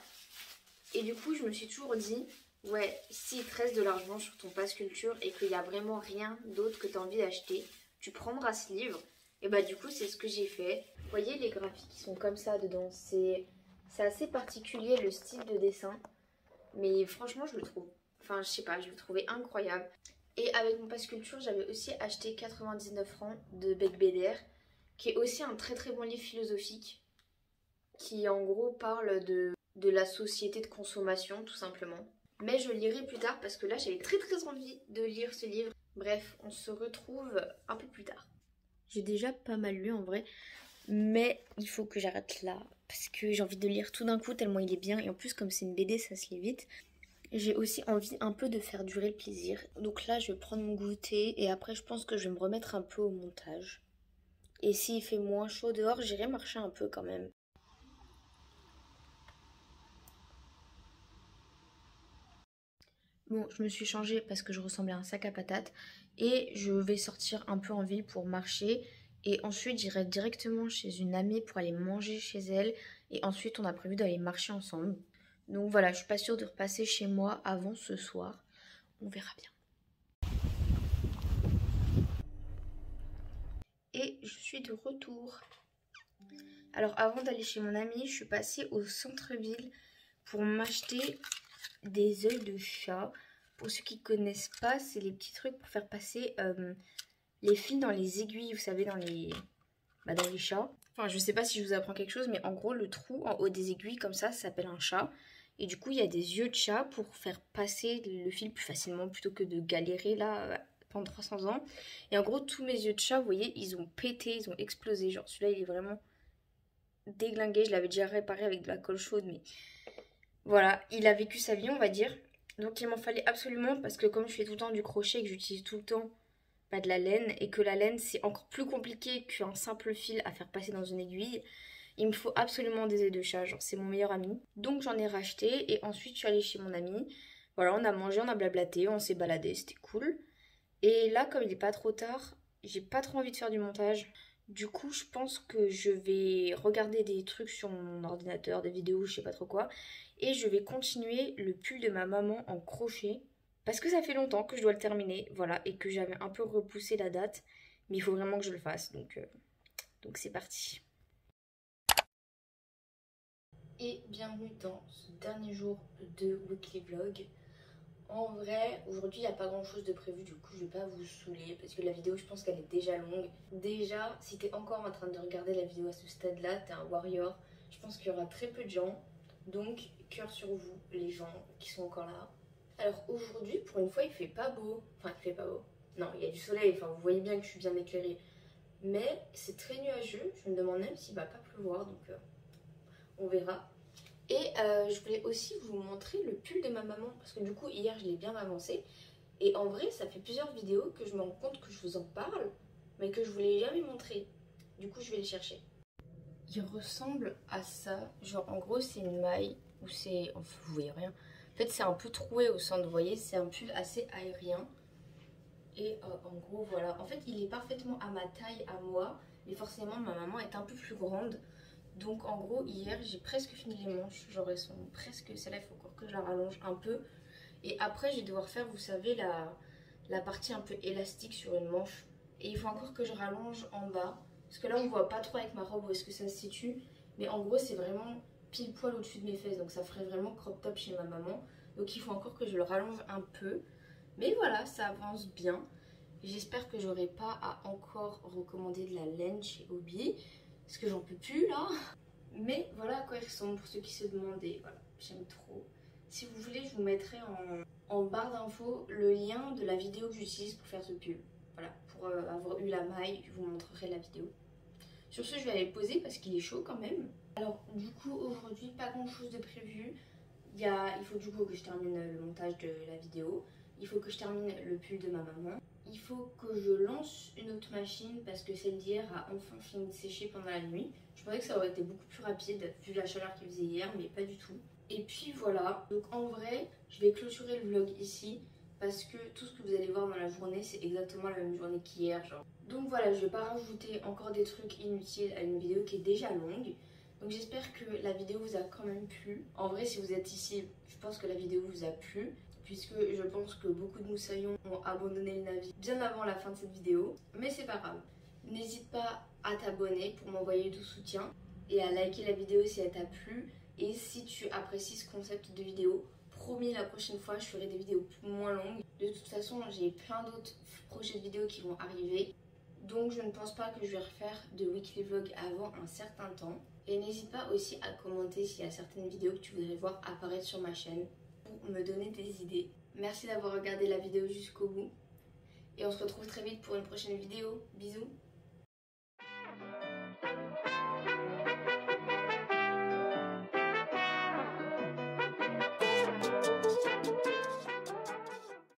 Et du coup, je me suis toujours dit... ouais, s'il te reste de l'argent sur ton pass culture et qu'il n'y a vraiment rien d'autre que tu as envie d'acheter, tu prendras ce livre. Et bah du coup c'est ce que j'ai fait. Vous voyez les graphiques qui sont comme ça dedans, c'est assez particulier le style de dessin. Mais franchement je le trouve, enfin je sais pas, je le trouvais incroyable. Et avec mon pass culture j'avais aussi acheté 99 francs de Becbédère, qui est aussi un très très bon livre philosophique, qui en gros parle de la société de consommation tout simplement. Mais je le lirai plus tard parce que là j'avais très très envie de lire ce livre. Bref, on se retrouve un peu plus tard. J'ai déjà pas mal lu en vrai, mais il faut que j'arrête là parce que j'ai envie de lire tout d'un coup tellement il est bien. Et en plus comme c'est une BD ça se lit vite. J'ai aussi envie un peu de faire durer le plaisir. Donc là je vais prendre mon goûter et après je pense que je vais me remettre un peu au montage. Et s'il fait moins chaud dehors, j'irai marcher un peu quand même. Bon, je me suis changée parce que je ressemblais à un sac à patates et je vais sortir un peu en ville pour marcher et ensuite j'irai directement chez une amie pour aller manger chez elle et ensuite on a prévu d'aller marcher ensemble. Donc voilà, je suis pas sûre de repasser chez moi avant ce soir, on verra bien. Et je suis de retour. Alors avant d'aller chez mon amie, je suis passée au centre-ville pour m'acheter des œils de chat. Pour ceux qui connaissent pas, c'est les petits trucs pour faire passer les fils dans les aiguilles, vous savez, dans les chats. Enfin, je sais pas si je vous apprends quelque chose, mais en gros, le trou en haut des aiguilles, comme ça s'appelle un chat. Et du coup, il y a des yeux de chat pour faire passer le fil plus facilement, plutôt que de galérer là pendant 300 ans. Et en gros, tous mes yeux de chat, vous voyez, ils ont pété, ils ont explosé. Genre, celui-là, il est vraiment déglingué. Je l'avais déjà réparé avec de la colle chaude, mais... voilà, il a vécu sa vie, on va dire. Donc il m'en fallait absolument parce que comme je fais tout le temps du crochet et que j'utilise tout le temps de la laine et que la laine c'est encore plus compliqué qu'un simple fil à faire passer dans une aiguille, il me faut absolument des œils de chat, genre c'est mon meilleur ami. Donc j'en ai racheté et ensuite je suis allée chez mon ami. Voilà, on a mangé, on a blablaté, on s'est baladé, c'était cool. Et là comme il n'est pas trop tard, j'ai pas trop envie de faire du montage. Du coup, je pense que je vais regarder des trucs sur mon ordinateur, des vidéos, je sais pas trop quoi. Et je vais continuer le pull de ma maman en crochet. Parce que ça fait longtemps que je dois le terminer, voilà, et que j'avais un peu repoussé la date. Mais il faut vraiment que je le fasse, donc c'est parti. Et bienvenue dans ce dernier jour de weekly vlog. En vrai, aujourd'hui il n'y a pas grand chose de prévu, du coup je vais pas vous saouler parce que la vidéo je pense qu'elle est déjà longue. Déjà, si t'es encore en train de regarder la vidéo à ce stade là, t'es un warrior. Je pense qu'il y aura très peu de gens, donc cœur sur vous les gens qui sont encore là. Alors aujourd'hui, pour une fois il fait pas beau, enfin il fait pas beau, non il y a du soleil, enfin vous voyez bien que je suis bien éclairée. Mais c'est très nuageux, je me demande même s'il va pas pleuvoir, donc on verra. Et je voulais aussi vous montrer le pull de ma maman parce que du coup hier je l'ai bien avancé et en vrai ça fait plusieurs vidéos que je me rends compte que je vous en parle mais que je vous l'ai jamais montré. Du coup je vais le chercher. Il ressemble à ça, genre en gros c'est une maille où c'est, enfin, vous voyez rien. En fait c'est un peu troué au centre, vous voyez, c'est un pull assez aérien. Et en gros voilà, en fait il est parfaitement à ma taille à moi mais forcément ma maman est un peu plus grande. Donc en gros hier j'ai presque fini les manches, genre elles sont presque, celle-là il faut encore que je la rallonge un peu. Et après je vais devoir faire, vous savez, la partie un peu élastique sur une manche. Et il faut encore que je rallonge en bas. Parce que là on voit pas trop avec ma robe où est-ce que ça se situe. Mais en gros c'est vraiment pile poil au-dessus de mes fesses. Donc ça ferait vraiment crop top chez ma maman. Donc il faut encore que je le rallonge un peu. Mais voilà, ça avance bien. J'espère que j'aurai pas à encore recommander de la laine chez Hobby. Parce que j'en peux plus là. Mais voilà à quoi il ressemble pour ceux qui se demandaient. Voilà, j'aime trop. Si vous voulez, je vous mettrai en barre d'infos le lien de la vidéo que j'utilise pour faire ce pull. Voilà, pour avoir eu la maille, je vous montrerai la vidéo. Sur ce, je vais aller le poser parce qu'il est chaud quand même. Alors du coup, aujourd'hui, pas grand chose de prévu. Il faut du coup que je termine le montage de la vidéo. Il faut que je termine le pull de ma maman. Il faut que je lance une autre machine parce que celle d'hier a enfin fini de sécher pendant la nuit. Je pensais que ça aurait été beaucoup plus rapide vu la chaleur qu'il faisait hier, mais pas du tout. Et puis voilà, donc en vrai, je vais clôturer le vlog ici parce que tout ce que vous allez voir dans la journée, c'est exactement la même journée qu'hier, genre. Donc voilà, je vais pas rajouter encore des trucs inutiles à une vidéo qui est déjà longue. Donc j'espère que la vidéo vous a quand même plu. En vrai, si vous êtes ici, je pense que la vidéo vous a plu, puisque je pense que beaucoup de moussaillons ont abandonné le navire bien avant la fin de cette vidéo. Mais c'est pas grave. N'hésite pas à t'abonner pour m'envoyer du soutien et à liker la vidéo si elle t'a plu. Et si tu apprécies ce concept de vidéo, promis la prochaine fois je ferai des vidéos moins longues. De toute façon j'ai plein d'autres projets de vidéos qui vont arriver. Donc je ne pense pas que je vais refaire de weekly vlog avant un certain temps. Et n'hésite pas aussi à commenter s'il y a certaines vidéos que tu voudrais voir apparaître sur ma chaîne pour me donner des idées. Merci d'avoir regardé la vidéo jusqu'au bout. Et on se retrouve très vite pour une prochaine vidéo. Bisous.